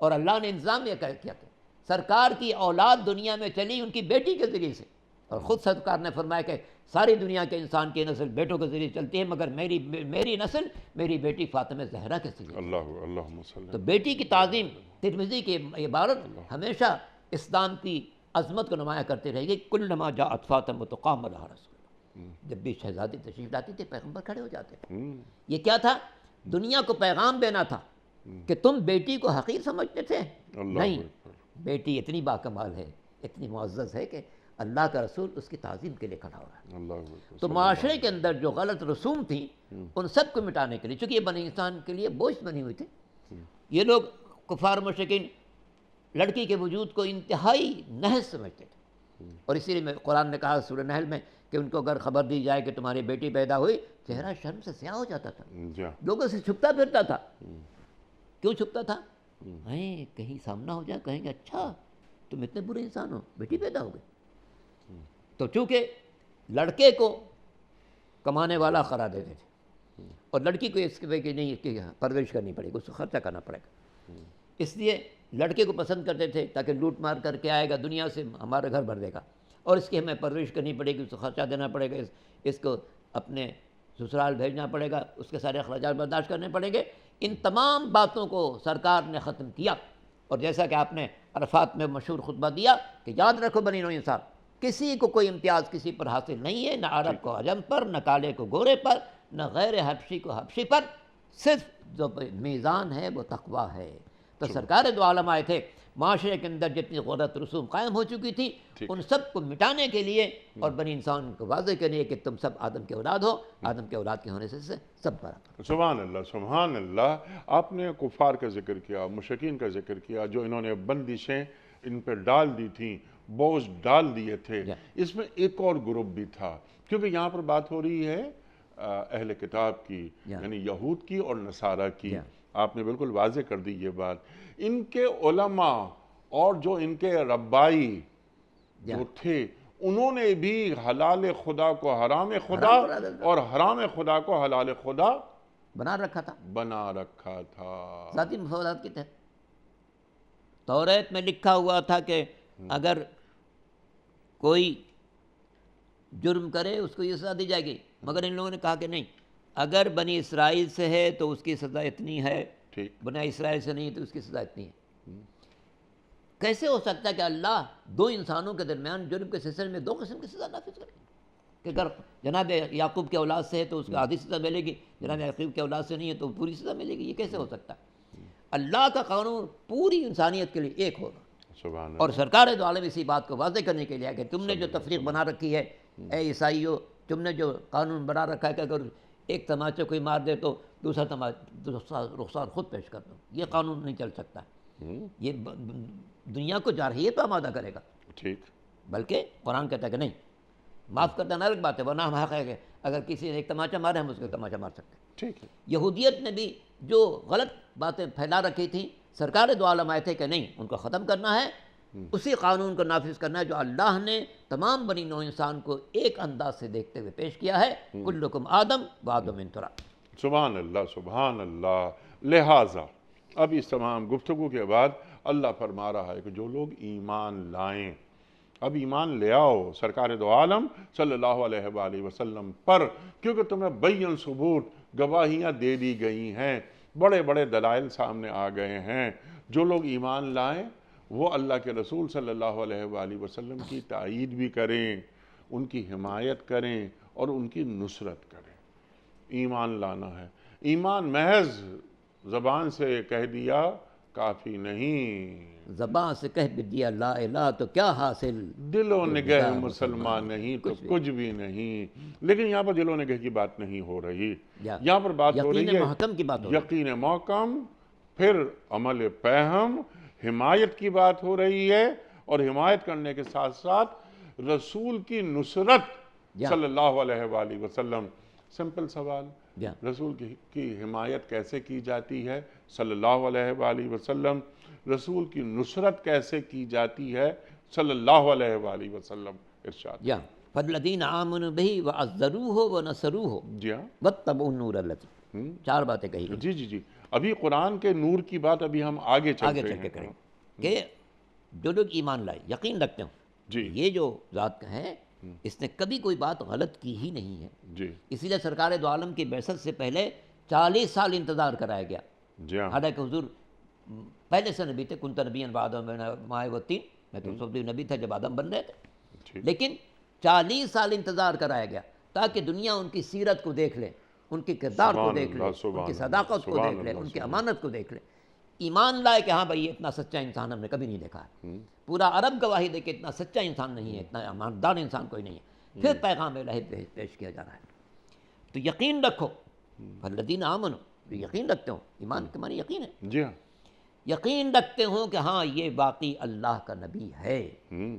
[SPEAKER 3] اور اللہ نے انتظام یہ کیا کہ سرکار کی اولاد دنیا میں چلی ان کی بیٹی کے ذریعے سے، اور خود سرکار نے فرمایا کہ ساری دنیا کے انسان کی نسل بیٹوں کے ذریعے چلتی ہے، مگر میری نسل میری بیٹی فاطمہ زہرا کے ذریعے۔
[SPEAKER 2] اللہم صلی
[SPEAKER 3] تو بیٹی کی تعظیم، ترمذی کی عبارت ہمیشہ اسلام کی عظمت کو نمایاں کرتے رہے گی۔ کلما جاءت فاطمہ تقام لها رسول اللہ، جب بھی شہزادی تشریف لاتی تھی پیغمبر کھڑے ہو جاتے تھے۔ یہ کیا تھا؟ دنیا کو پیغام دینا تھا کہ تم بیٹی کو حقیر سمجھتے تھے، نہیں، بیٹی اتنی باکمال ہے، اتنی معزز ہے کہ اللہ کا رسول اس کی تعظیم کے لیے کھڑا ہو رہا ہے۔ تو معاشرے کے اندر جو غلط رسوم تھیں ان سب کو مٹانے کے لیے، چونکہ یہ بنی انسان کے لیے بوجھ بنی ہوئی تھی، یہ لوگ کفار مشرکین لڑکی کے وجود کو انتہائی نحس سمجھتے تھے، اور اسی لیے قرآن نے کہا سورہ نحل میں کہ ان کو اگر خبر دی جائے کہ تمہاری بیٹی پیدا ہوئی، چہرہ شرم سے سیاہ ہو جاتا تھا، لوگوں سے چھپتا پھرتا تھا۔ کیوں چھپتا تھا؟ کہیں سامنا ہو جائے، کہیں گے اچھا تم اتنے برے انسان ہو، بیٹی پیدا ہو گئی۔ تو چونکہ لڑکے کو کمانے والا قرار دیتے تھے اور لڑکی کو اس کے کہ نہیں، اس کی پرورش کرنی پڑے گی، اس کو خرچہ کرنا پڑے گا، اس لیے لڑکے کو پسند کرتے تھے تاکہ لوٹ مار کر کے آئے گا دنیا سے، ہمارا گھر بھر دے گا، اور اس کی ہمیں پرورش کرنی پڑے گی، اس کو خرچہ دینا پڑے گا، اس کو اپنے سسرال بھیجنا پڑے گا، اس کے سارے اخراجات برداشت کرنے پڑیں گے۔ ان تمام باتوں کو سرکار نے ختم کیا، اور جیسا کہ آپ نے عرفات میں مشہور خطبہ دیا کہ یاد رکھو بنی نوع انسان، کسی کو کوئی امتیاز کسی پر حاصل نہیں ہے، نہ عرب کو عجم پر، نہ کالے کو گورے پر، نہ غیر حبشی کو حبشی پر، صرف جو میزان ہے وہ تقویٰ ہے۔ تو سرکار دو عالم آئے تھے، معاشرے کے اندر جتنی غلط رسوم قائم ہو چکی تھی ان سب کو مٹانے کے لیے اور بنی انسان کو واضح کرنے کہ تم سب آدم کے اولاد ہو، آدم کے اولاد کے ہونے سے سب برابر۔
[SPEAKER 2] سبحان اللہ، سبحان اللہ۔ آپ نے کفار کا ذکر کیا، مشرکین کا ذکر کیا، جو انہوں نے بندشیں ان پہ ڈال دی تھیں، بوجھ ڈال دیے تھے۔ اس میں ایک اور گروپ بھی تھا، کیونکہ یہاں پر بات ہو رہی ہے اہل کتاب کی، یعنی یہود کی اور نصارہ کی۔ آپ نے بالکل واضح کر دی یہ بات۔ ان کے علماء اور جو ان کے ربائی جو تھے انہوں نے بھی حلال خدا کو حرام خدا
[SPEAKER 3] حرام بنا دیتا
[SPEAKER 2] اور حرام خدا کو حلال خدا
[SPEAKER 3] بنا رکھا تھا
[SPEAKER 2] بنا رکھا تھا۔
[SPEAKER 3] ذاتی مفادات کے تحت۔ توریت میں لکھا ہوا تھا کہ اگر کوئی جرم کرے اس کو یہ سزا دی جائے گی، مگر ان لوگوں نے کہا کہ نہیں، اگر بنی اسرائیل سے ہے تو اس کی سزا اتنی ہے،
[SPEAKER 2] ٹھیک،
[SPEAKER 3] بنی اسرائیل سے نہیں ہے تو اس کی سزا اتنی ہے۔ کیسے ہو سکتا ہے کہ اللہ دو انسانوں کے درمیان جرم کے سلسلے میں دو قسم کی سزا نافذ کرے کہ اگر جناب یعقوب کے اولاد سے ہے تو اس کو آدھی سزا ملے گی، جناب یعقوب کے اولاد سے نہیں ہے تو پوری سزا ملے گی؟ یہ کیسے ہو سکتا ہے؟ اللہ کا قانون پوری انسانیت کے لیے ایک ہوگا۔
[SPEAKER 2] سبحان
[SPEAKER 3] اور سرکار دو عالم اسی بات کو واضح کرنے کے لیے کہ تم نے جو تفریق بنا رکھی ہے، اے عیسائیوں، تم نے جو قانون بنا رکھا ہے کہ اگر ایک تماچے کوئی مار دے تو دوسرا رخسار خود پیش کر دو، یہ قانون نہیں چل سکتا۔ یہ دنیا کو جارحیت پہ آمادہ کرے گا،
[SPEAKER 2] ٹھیک،
[SPEAKER 3] بلکہ قرآن کہتا ہے کہ نہیں، معاف کر دینا الگ بات ہے، ورنہ ہم حق ہے کہ اگر کسی نے ایک تماچا مارے ہم اس کو تماچا مار سکتے ہیں۔
[SPEAKER 2] ٹھیک ہے،
[SPEAKER 3] یہودیت نے بھی جو غلط باتیں پھیلا رکھی تھیں، سرکار دو عالم آئے تھے کہ نہیں، ان کو ختم کرنا ہے، اسی قانون کو نافذ کرنا ہے جو اللہ نے تمام بنی نوع انسان کو ایک انداز سے دیکھتے ہوئے پیش کیا ہے، کلکم آدم و آدم من تراب۔
[SPEAKER 2] سبحان اللہ، سبحان اللہ۔ لہٰذا اب اس تمام گفتگو کے بعد اللہ فرما رہا ہے کہ جو لوگ ایمان لائیں، اب ایمان لے آؤ سرکار دو عالم صلی اللہ علیہ وآلہ وسلم پر، کیونکہ تمہیں بین ثبوت گواہیاں دے دی گئی ہیں، بڑے بڑے دلائل سامنے آ گئے ہیں۔ جو لوگ ایمان لائیں وہ اللہ کے رسول صلی اللہ علیہ وآلہ وسلم کی تائید بھی کریں، ان کی حمایت کریں اور ان کی نصرت کریں۔ ایمان لانا ہے، ایمان محض زبان سے کہہ دیا کافی نہیں،
[SPEAKER 3] زبان سے کہہ بھی دیا لا الہ تو کیا حاصل،
[SPEAKER 2] دل و نگہ مسلمان نہیں تو کچھ بھی نہیں۔ لیکن یہاں پر دل و نگہ کی بات نہیں ہو رہی، یہاں پر بات ہو رہی
[SPEAKER 3] یقین
[SPEAKER 2] ہے
[SPEAKER 3] محکم کی بات ہو رہی ہے۔
[SPEAKER 2] یقین محکم، پھر عمل پیہم، حمایت کی بات ہو رہی ہے، اور حمایت کرنے کے ساتھ ساتھ رسول کی نصرت صلی اللہ علیہ وآلہ وسلم۔ سمپل سوال، رسول کی حمایت کیسے کی جاتی ہے صلی اللہ علیہ وآلہ وسلم، رسول کی نصرت کیسے کی جاتی ہے صلی اللہ علیہ وآلہ وسلم؟ ارشاد۔
[SPEAKER 3] فالذین آمنوا بہ وعزروہ ونصروہ
[SPEAKER 2] جی ہاں،
[SPEAKER 3] واتبعوا النور الذی، چار باتیں کہی گئی،
[SPEAKER 2] جی جی جی، ابھی قرآن کے نور کی بات ابھی ہم آگے
[SPEAKER 3] آگے
[SPEAKER 2] چلتے
[SPEAKER 3] چل کے
[SPEAKER 2] ہیں
[SPEAKER 3] کریں کہ جو لوگ ایمان لائے، یقین رکھتے ہوں
[SPEAKER 2] جی
[SPEAKER 3] یہ جو ذات ہے اس نے کبھی کوئی بات غلط کی ہی نہیں ہے،
[SPEAKER 2] جی
[SPEAKER 3] اسی لیے سرکار دو عالم کی بعثت سے پہلے 40 سال انتظار کرایا گیا،
[SPEAKER 2] جی ہاں،
[SPEAKER 3] حالانکہ حضور پہلے سے نبی تھے، کنت نبیا بعد ماء والتین، میں تو سب نبی تھا جب آدم بن رہے تھے،
[SPEAKER 2] ٹھیک،
[SPEAKER 3] لیکن 40 سال انتظار کرایا گیا تاکہ دنیا ان کی سیرت کو دیکھ لے، ان کے کردار کو
[SPEAKER 2] سبحان
[SPEAKER 3] دیکھ لے،
[SPEAKER 2] اللہ، سبحان
[SPEAKER 3] ان کی
[SPEAKER 2] اللہ،
[SPEAKER 3] صداقت کو
[SPEAKER 2] سبحان
[SPEAKER 3] دیکھ لے،
[SPEAKER 2] اللہ،
[SPEAKER 3] ان کی
[SPEAKER 2] سبحان
[SPEAKER 3] امانت کو دیکھ لے، ایمان لائے کہ ہاں بھائی یہ اتنا سچا انسان ہم نے کبھی نہیں دیکھا ہے، پورا عرب گواہی دے کہ اتنا سچا انسان نہیں ہے، اتنا ایماندار انسان کوئی نہیں ہے، پھر پیغام الہی پیش کیا جا رہا ہے۔ تو یقین رکھو، فالذین آمنوا، جو یقین رکھتے ہو، ایمان کے معنی یقین ہے،
[SPEAKER 2] جی ہاں،
[SPEAKER 3] یقین رکھتے ہوں کہ ہاں یہ واقعی اللہ کا نبی ہے،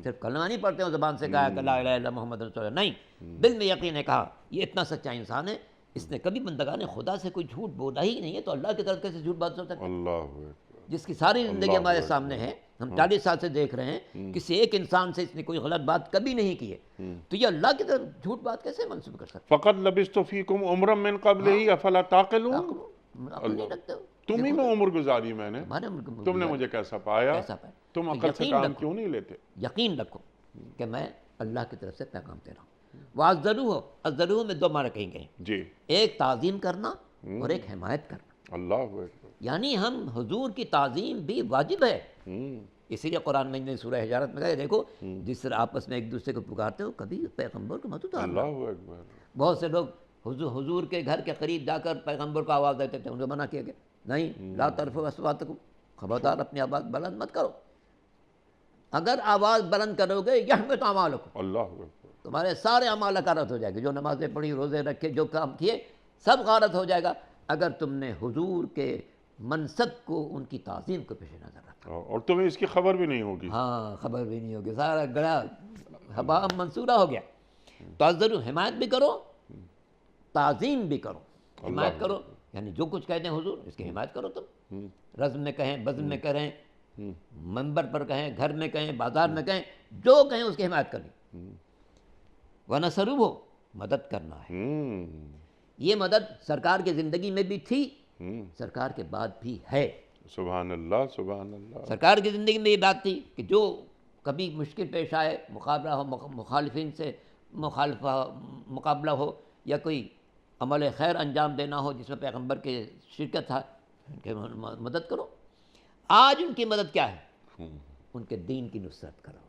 [SPEAKER 3] صرف کلمہ نہیں پڑھتے ہوں زبان سے کہا کہ لا الہ الا محمد رسول اللہ، نہیں، دل میں یقین ہے، کہا یہ اتنا سچا انسان ہے، اس نے کبھی بندگان خدا سے کوئی جھوٹ بولا ہی نہیں ہے، تو اللہ کی طرف کیسے جھوٹ بات ہو سکتا ہے؟
[SPEAKER 2] اللہ اکبر،
[SPEAKER 3] جس کی ساری زندگی
[SPEAKER 2] اللہ
[SPEAKER 3] ہمارے
[SPEAKER 2] اکبر،
[SPEAKER 3] سامنے ہے، ہم 40 سال سے دیکھ رہے ہیں، کسی ایک انسان سے اس نے کوئی غلط بات کبھی نہیں کی ہے، تو یہ اللہ کی طرف جھوٹ بات کیسے منسوب کر سکتے
[SPEAKER 2] فقط لبثت فیکم عمرا من قبلہ افلا تعقلون،
[SPEAKER 3] عقل نہیں رکھتے ہو،
[SPEAKER 2] تم ہی میں عمر گزاری میں نے،
[SPEAKER 3] ہمارے ملک میں
[SPEAKER 2] تم نے مجھے کیسا پایا،
[SPEAKER 3] کیسا پایا؟
[SPEAKER 2] تم
[SPEAKER 3] تو
[SPEAKER 2] عقل سے
[SPEAKER 3] یقین
[SPEAKER 2] کام
[SPEAKER 3] رکھو،
[SPEAKER 2] کیوں نہیں لیتے؟
[SPEAKER 3] یقین رکھو کہ میں اللہ کی طرف سے پیغام دے رہا ہوں۔ وَعَزَّرُوهُ، عزروہ میں دو معنی کہیں گے،
[SPEAKER 2] جی،
[SPEAKER 3] ایک تعظیم کرنا اور ایک حمایت کرنا،
[SPEAKER 2] اللہ اکبر،
[SPEAKER 3] یعنی ہم حضور کی تعظیم بھی واجب ہے، اسی لیے قرآن میں نے سورہ حجارت میں کہا دیکھو جس طرح آپس میں ایک دوسرے کو پکارتے ہو کبھی پیغمبر کو مت اتارنا۔
[SPEAKER 2] اللہ اکبر،
[SPEAKER 3] بہت سے لوگ حضور کے گھر کے قریب جا کر پیغمبر کو آواز دیتے تھے، ان کو منع کیا گیا، نہیں، لا ترفعوا اصواتکم، خبردار اپنی آواز بلند مت کرو، اگر آواز بلند کرو گے یحبط اعمالکم،
[SPEAKER 2] اللہ اکبر،
[SPEAKER 3] تمہارے سارے اعمال غارت ہو جائے گے، جو نمازیں پڑھی، روزے رکھے، جو کام کیے سب غارت ہو جائے گا اگر تم نے حضور کے منصب کو، ان کی تعظیم کو پیش نظر رکھا۔
[SPEAKER 2] اور تمہیں اس کی خبر بھی نہیں ہوگی،
[SPEAKER 3] ہاں، خبر بھی نہیں ہوگی، سارا گڑا ہبا منصورہ ہو گیا۔ تو ضرور حمایت بھی کرو، تعظیم بھی کرو، حمایت کرو یعنی جو کچھ کہتے ہیں حضور اس کی حمایت کرو، تم رزم میں کہیں، بزم میں کہیں، منبر پر کہیں، گھر میں کہیں، بازار میں کہیں، جو کہیں اس کی حمایت کرنی، وَنَصَرُوهُ مدد کرنا ہے. یہ مدد سرکار کی زندگی میں بھی تھی، سرکار کے بعد بھی ہے.
[SPEAKER 2] سبحان اللہ سبحان اللہ.
[SPEAKER 3] سرکار کی زندگی میں یہ بات تھی کہ جو کبھی مشکل پیش آئے، مقابلہ ہو مخالفین سے، مقابلہ ہو یا کوئی عمل خیر انجام دینا ہو جس میں پیغمبر کی شرکت تھا، ان کی مدد کرو. آج ان کی مدد کیا ہے؟ ان کے دین کی نصرت کرو،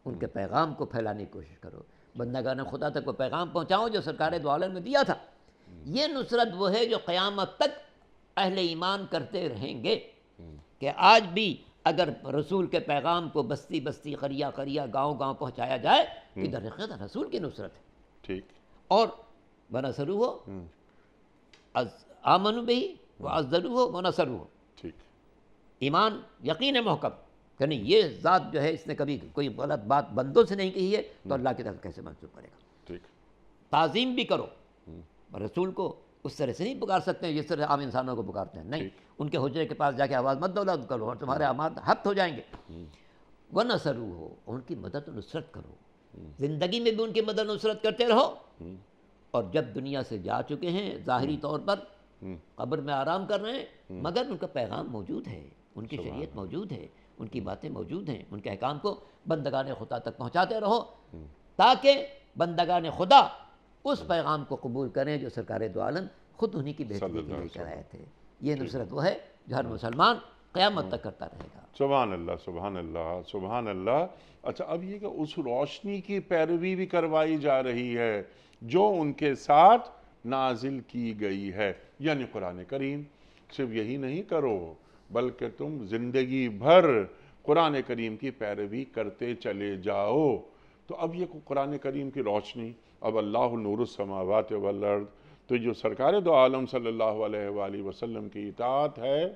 [SPEAKER 3] ان کے پیغام کو پھیلانے کی کوشش کرو، بندگان خدا تک وہ پیغام پہنچاؤ جو سرکار دو عالم نے دیا تھا. یہ نصرت وہ ہے جو قیامت تک اہل ایمان کرتے رہیں گے. کہ آج بھی اگر رسول کے پیغام کو بستی بستی، قریہ قریہ، گاؤں گاؤں پہنچایا جائے کہ در حقیقت رسول کی نصرت ہے.
[SPEAKER 2] ٹھیک.
[SPEAKER 3] اور وَنَصَرُوهُ آمنوا بِهِ وَعَزَّرُوهُ وَنَصَرُوهُ.
[SPEAKER 2] ٹھیک.
[SPEAKER 3] ایمان یقین محکم کہ نہیں یہ ذات جو ہے اس نے کبھی کوئی غلط بات بندوں سے نہیں کہی ہے تو اللہ کی طرف کیسے منسوب کرے گا.
[SPEAKER 2] ٹھیک.
[SPEAKER 3] تعظیم بھی کرو، رسول کو اس طرح سے نہیں پکار سکتے ہیں جس طرح عام انسانوں کو پکارتے ہیں. نہیں، ان کے حجرے کے پاس جا کے آواز مت دو کرو اور تمہارے اعمال حبت ہو جائیں گے. وَنَصَرُوهُ ان کی مدد و نصرت کرو. زندگی میں بھی ان کی مدد و نصرت کرتے رہو، اور جب دنیا سے جا چکے ہیں ظاہری طور پر قبر میں آرام کر رہے ہیں، مگر ان کا پیغام موجود ہے، ان کی شریعت موجود ہے، ان کی باتیں موجود ہیں. ان کے احکام کو بندگان خدا تک پہنچاتے رہو تاکہ بندگان خدا اس پیغام کو قبول کریں جو سرکار دو عالم خود انہی کی بہتری کے لے کر آئے تھے. یہ نصرت وہ ہے جو ہر مسلمان قیامت تک کرتا رہے گا.
[SPEAKER 2] سبحان اللہ سبحان اللہ سبحان اللہ. اچھا، اب یہ کہ اس روشنی کی پیروی بھی کروائی جا رہی ہے جو ان کے ساتھ نازل کی گئی ہے، یعنی قرآن کریم. صرف یہی نہیں کرو بلکہ تم زندگی بھر قرآن کریم کی پیروی کرتے چلے جاؤ. تو اب یہ قرآن کریم کی روشنی، اب اللہ نور السماوات والارض، تو جو سرکار دو عالم صلی اللہ علیہ وآلہ وسلم کی اطاعت ہے،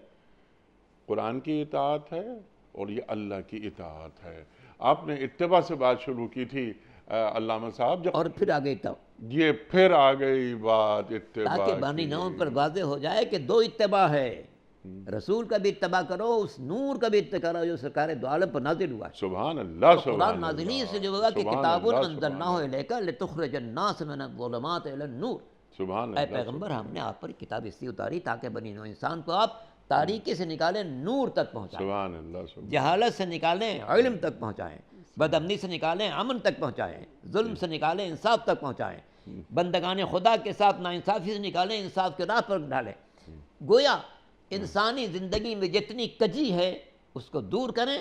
[SPEAKER 2] قرآن کی اطاعت ہے، اور یہ اللہ کی اطاعت ہے. آپ نے اتباع سے بات شروع کی تھی علامہ صاحب،
[SPEAKER 3] اور پھر آگے
[SPEAKER 2] یہ پھر آ گئی بات اتباع
[SPEAKER 3] تاکہ بانی نو پر واضح ہو جائے کہ دو اتباع ہے. رسول کا بھی اتباع کرو، اس نور کا بھی اتباع کرو جو سرکار دو عالم پر نازل ہوا ہے.
[SPEAKER 2] سبحان اللہ سبحان
[SPEAKER 3] قرآن
[SPEAKER 2] اللہ.
[SPEAKER 3] نازلی سے جو ہوگا کہ
[SPEAKER 2] سبحان
[SPEAKER 3] کتاب
[SPEAKER 2] اللہ،
[SPEAKER 3] انزلناہ الیک لتخرج الناس من الظلمات الی النور.
[SPEAKER 2] سبحان
[SPEAKER 3] اے
[SPEAKER 2] اللہ.
[SPEAKER 3] پیغمبر، ہم نے آپ پر کتاب اس لیے اتاری تاکہ بنی نوع انسان کو آپ تاریکی سے نکالیں، نور تک پہنچائیں،
[SPEAKER 2] سبحان اللہ سبحان.
[SPEAKER 3] جہالت سے نکالیں، علم تک پہنچائیں، بدامنی سے نکالیں، امن تک پہنچائیں، ظلم سے نکالیں، انصاف تک پہنچائیں، بندگان خدا کے ساتھ ناانصافی سے نکالیں، انصاف کے راہ پر ڈالیں. گویا انسانی زندگی میں جتنی کجی ہے اس کو دور کریں،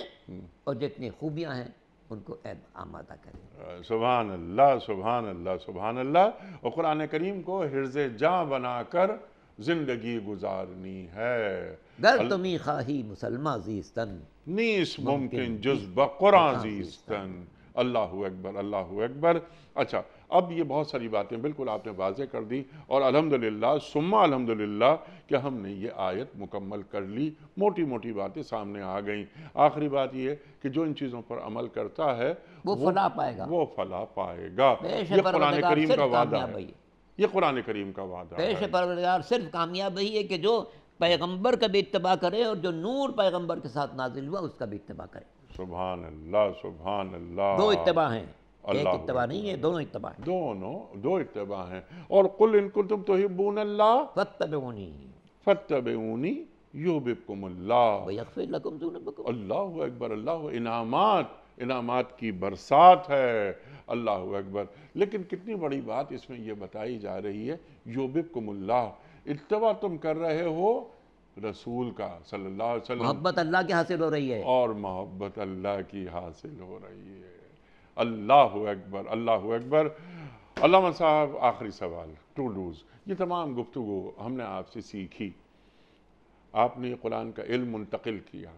[SPEAKER 3] اور جتنی خوبیاں ہیں ان کو آمادہ کریں.
[SPEAKER 2] سبحان اللہ سبحان اللہ سبحان اللہ. اور قرآن کریم کو حرز جاں بنا کر زندگی گزارنی ہے.
[SPEAKER 3] گر تمی خواہی مسلمہ زیستن،
[SPEAKER 2] نیس ممکن جز بقرآن زیستن. اللہ اکبر اللہ اکبر. اچھا، اب یہ بہت ساری باتیں بالکل آپ نے واضح کر دی، اور الحمدللہ ثم الحمدللہ کہ ہم نے یہ آیت مکمل کر لی. موٹی موٹی باتیں سامنے آ گئیں. آخری بات یہ کہ جو ان چیزوں پر عمل کرتا ہے
[SPEAKER 3] وہ فلاح پائے گا.
[SPEAKER 2] وہ فلاح پائے گا.
[SPEAKER 3] پیش
[SPEAKER 2] یہ قرآن
[SPEAKER 3] پروردگار
[SPEAKER 2] کریم
[SPEAKER 3] صرف
[SPEAKER 2] کا وعدہ
[SPEAKER 3] کامیابی
[SPEAKER 2] ہے.
[SPEAKER 3] ہے.
[SPEAKER 2] یہ قرآن کریم کا وعدہ ہے.
[SPEAKER 3] پیش پروردگار صرف کامیاب ہی ہے کہ جو پیغمبر کا بھی اتباع کرے اور جو نور پیغمبر کے ساتھ نازل ہوا اس کا بھی اتباع کرے.
[SPEAKER 2] سبحان اللہ سبحان اللہ.
[SPEAKER 3] دو اتباع ہیں، ایک
[SPEAKER 2] اللہ
[SPEAKER 3] اتباع نہیں ہے، دونوں اتباع ہیں.
[SPEAKER 2] دو اتباع ہیں. اور قل ان کنتم تحبون اللہ
[SPEAKER 3] فاتبعونی
[SPEAKER 2] فاتبعونی یحببکم اللہ.
[SPEAKER 3] ویغفر لکم ذنوبکم.
[SPEAKER 2] اللہ اکبر. اللہ انعامات کی برسات ہے. اللہ اکبر. لیکن کتنی بڑی بات اس میں یہ بتائی جا رہی ہے، یحببکم اللہ. اتباع تم کر رہے ہو رسول کا صلی اللہ علیہ وسلم،
[SPEAKER 3] محبت اللہ کی حاصل ہو رہی ہے،
[SPEAKER 2] اور محبت اللہ کی حاصل ہو رہی ہے. اللہ اکبر اللہ اکبر. علامہ صاحب، آخری سوال، ٹو ڈوز. یہ تمام گفتگو ہم نے آپ سے سیکھی، آپ نے قرآن کا علم منتقل کیا.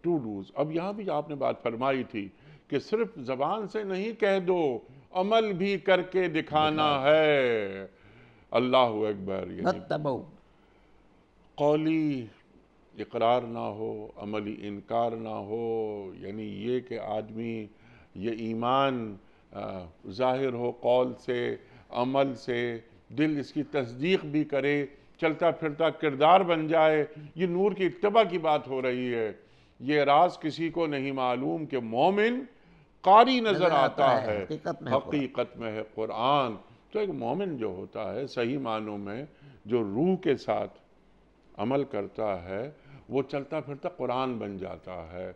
[SPEAKER 2] ٹو ڈوز. اب یہاں بھی آپ نے بات فرمائی تھی کہ صرف زبان سے نہیں کہہ دو، عمل بھی کر کے دکھانا ہے. اللہ اکبر.
[SPEAKER 3] فاتبعوا.
[SPEAKER 2] قولی اقرار نہ ہو، عملی انکار نہ ہو، یعنی یہ کہ آدمی یہ ایمان ظاہر ہو قول سے، عمل سے، دل اس کی تصدیق بھی کرے، چلتا پھرتا کردار بن جائے. یہ نور کی اتباع کی بات ہو رہی ہے. یہ راز کسی کو نہیں معلوم کہ مومن قاری نظر آتا
[SPEAKER 3] ہے،
[SPEAKER 2] ہے،
[SPEAKER 3] حقیقت میں ہے قرآن۔
[SPEAKER 2] حقیقت میں ہے قرآن۔ تو ایک مومن جو ہوتا ہے صحیح معنوں میں جو روح کے ساتھ عمل کرتا ہے وہ چلتا پھرتا قرآن بن جاتا ہے۔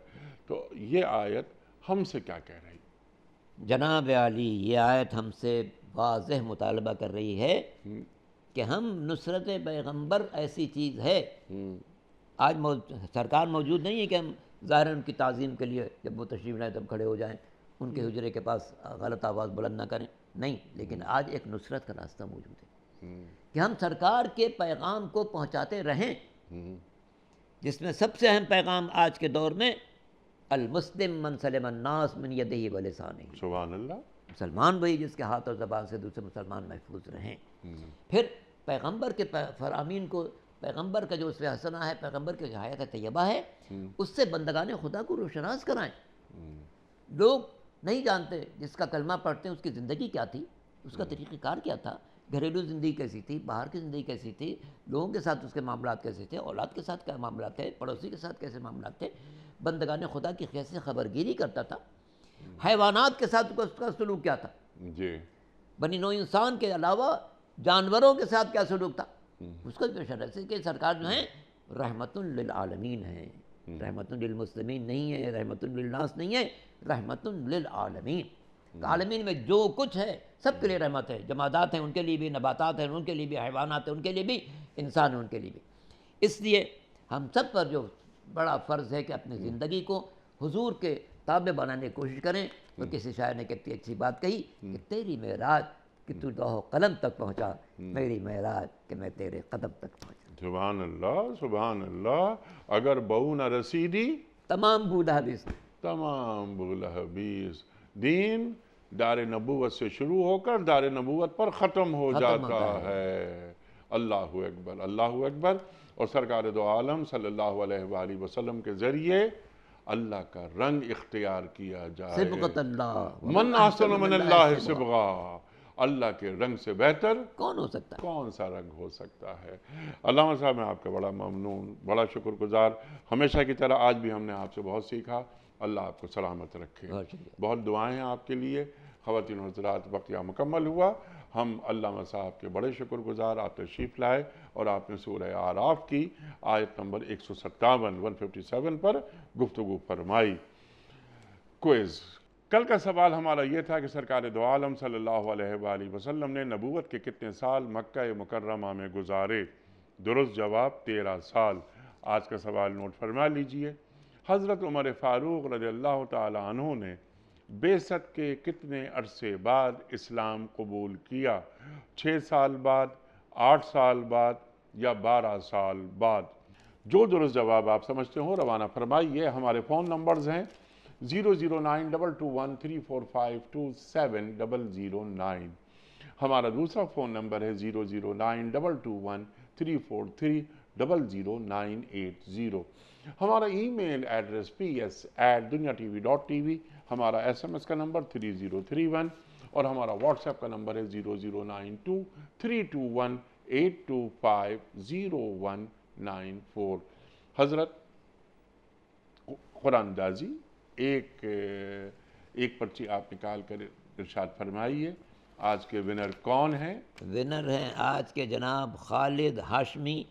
[SPEAKER 2] تو یہ آیت ہم سے کیا کہہ رہی؟
[SPEAKER 3] جناب عالی، یہ آیت ہم سے واضح مطالبہ کر رہی ہے کہ ہم نصرت پیغمبر ایسی چیز ہے، آج سرکار موجود نہیں ہے کہ ہم ظاہراً ان کی تعظیم کے لیے جب وہ تشریف لائیں تب کھڑے ہو جائیں، ان کے حجرے کے پاس غلط آواز بلند نہ کریں، نہیں، لیکن آج ایک نصرت کا راستہ موجود ہے کہ ہم سرکار کے پیغام کو پہنچاتے رہیں، جس میں سب سے اہم پیغام آج کے دور میں المسلم من سلم الناس من یدہ ولسانہ،
[SPEAKER 2] سبحان اللہ۔
[SPEAKER 3] مسلمان وہی جس کے ہاتھ اور زبان سے دوسرے مسلمان محفوظ رہیں۔ پھر پیغمبر کے فرامین کو، پیغمبر کا جو اسوہ حسنہ ہے، پیغمبر کی جو حیات طیبہ ہے، اس سے بندگان خدا کو روشناس کرائیں۔ لوگ نہیں جانتے، جس کا کلمہ پڑھتے ہیں اس کی زندگی کیا تھی، اس کا طریقہ کار کیا تھا، گھریلو زندگی کیسی تھی، باہر کی زندگی کیسی تھی، لوگوں کے ساتھ اس کے معاملات کیسے تھے، اولاد کے ساتھ کیا معاملات تھے، پڑوسی کے ساتھ کیسے معاملات تھے، بندگان خدا کی کیسے خبرگیری کرتا تھا، حیوانات کے ساتھ اس کا سلوک کیا تھا،
[SPEAKER 2] جی،
[SPEAKER 3] بنی نوع انسان کے علاوہ جانوروں کے ساتھ کیا سلوک تھا، اس کا جو شرح سے کہ سرکار جو ہیں رحمت للعالمین ہیں، رحمت للمسلمین نہیں ہے، رحمت للناس نہیں ہے، رحمت للعالمین، عالمین میں جو کچھ ہے سب کے لیے رحمت ہے، جمادات ہیں ان کے لیے بھی، نباتات ہیں ان کے لیے بھی، حیوانات ہیں ان کے لیے بھی، انسان ہیں ان کے لیے بھی۔ اس لیے ہم سب پر جو بڑا فرض ہے کہ اپنی زندگی کو حضور کے تابع بنانے کی کوشش کریں۔ اور کسی شاعر نے کتنی اچھی بات کہی کہ تیری معراج کہ تو لوح و قلم تک پہنچا، میری معراج کہ میں تیرے قدم تک پہنچا۔
[SPEAKER 2] سبحان اللہ، سبحان اللہ۔ اگر بہو نہ رسیدی
[SPEAKER 3] تمام بولا حدیث
[SPEAKER 2] تمام بولا حبیث، دین دار نبوت سے شروع ہو کر دار نبوت پر ختم ہو جاتا ہے۔ اللہ اکبر، اللہ اکبر۔ اور سرکار دو عالم صلی اللہ علیہ وآلہ وسلم کے ذریعے اللہ کا رنگ اختیار کیا جائے۔
[SPEAKER 3] صبغۃ اللہ،
[SPEAKER 2] من احسن من اللہ صبغہ، اللہ کے رنگ سے بہتر
[SPEAKER 3] کون ہو سکتا ہے؟
[SPEAKER 2] کون سا رنگ ہو سکتا ہے؟ علامہ صاحب میں آپ کا بڑا ممنون، بڑا شکر گزار، ہمیشہ کی طرح آج بھی ہم نے آپ سے بہت سیکھا۔ اللہ آپ کو سلامت رکھے۔
[SPEAKER 3] بہت شکریہ۔
[SPEAKER 2] بہت دعائیں ہیں آپ کے لیے۔ خواتین و حضرات، وقت یہاں مکمل ہوا۔ ہم علامہ صاحب کے بڑے شکر گزار، آپ تشریف لائے اور آپ نے سورہ اعراف کی آیت نمبر 157 پر گفتگو فرمائی۔ کوئز، کل کا سوال ہمارا یہ تھا کہ سرکار دو عالم صلی اللہ علیہ وآلہ وسلم نے نبوت کے کتنے سال مکہ مکرمہ میں گزارے؟ درست جواب 13 سال۔ آج کا سوال نوٹ فرما لیجئے۔ حضرت عمر فاروق رضی اللہ تعالی عنہ نے بعثت کے کتنے عرصے بعد اسلام قبول کیا؟ 6 سال بعد، 8 سال بعد یا 12 سال بعد؟ جو درست جواب آپ سمجھتے ہو روانہ فرمائیے۔ ہمارے فون نمبرز ہیں 0092214527009۔ ہمارا دوسرا فون نمبر ہے 0092234300980۔ ہمارا ای میل ایڈریس ps@duniatv.tv، ہمارا SMS کا نمبر 3031 اور ہمارا واٹس ایپ کا نمبر ہے 00923282509194۔ حضرت قرآن اندازی ایک پرچی آپ نکال کر ارشاد فرمائیے۔ آج کے ونر کون ہیں؟
[SPEAKER 3] ونر ہیں آج کے جناب خالد ہاشمی،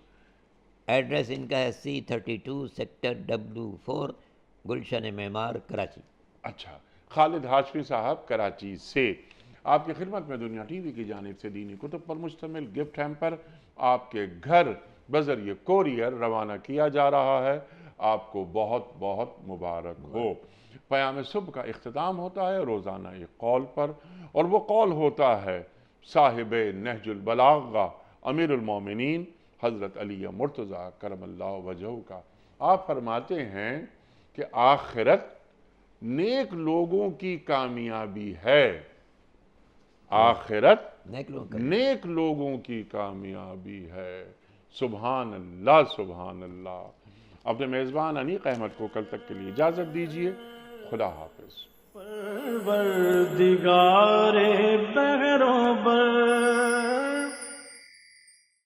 [SPEAKER 3] ایڈریس ان کا ہے C32 سیکٹر W4 گلشن معمار کراچی۔
[SPEAKER 2] اچھا، خالد ہاشمی صاحب کراچی سے آپ کی خدمت میں دنیا ٹی وی کی جانب سے دینی کتب پر مشتمل گفٹ ہیمپر آپ کے گھر بذریعہ کوریئر روانہ کیا جا رہا ہے۔ آپ کو بہت بہت مبارک ہو۔ پیام صبح کا اختتام ہوتا ہے روزانہ ایک قول پر، اور وہ قول ہوتا ہے صاحب نہج البلاغہ امیر المومنین حضرت علی مرتضیٰ کرم اللہ وجہہ کا۔ آپ فرماتے ہیں کہ آخرت نیک لوگوں کی کامیابی ہے، آخرت نیک لوگوں کی کامیابی ہے۔ سبحان اللہ، سبحان اللہ۔ اپنے میزبان انیق احمد کو کل تک کے لیے اجازت دیجیے۔ خدا حافظ۔
[SPEAKER 1] پروردگار بہروں بر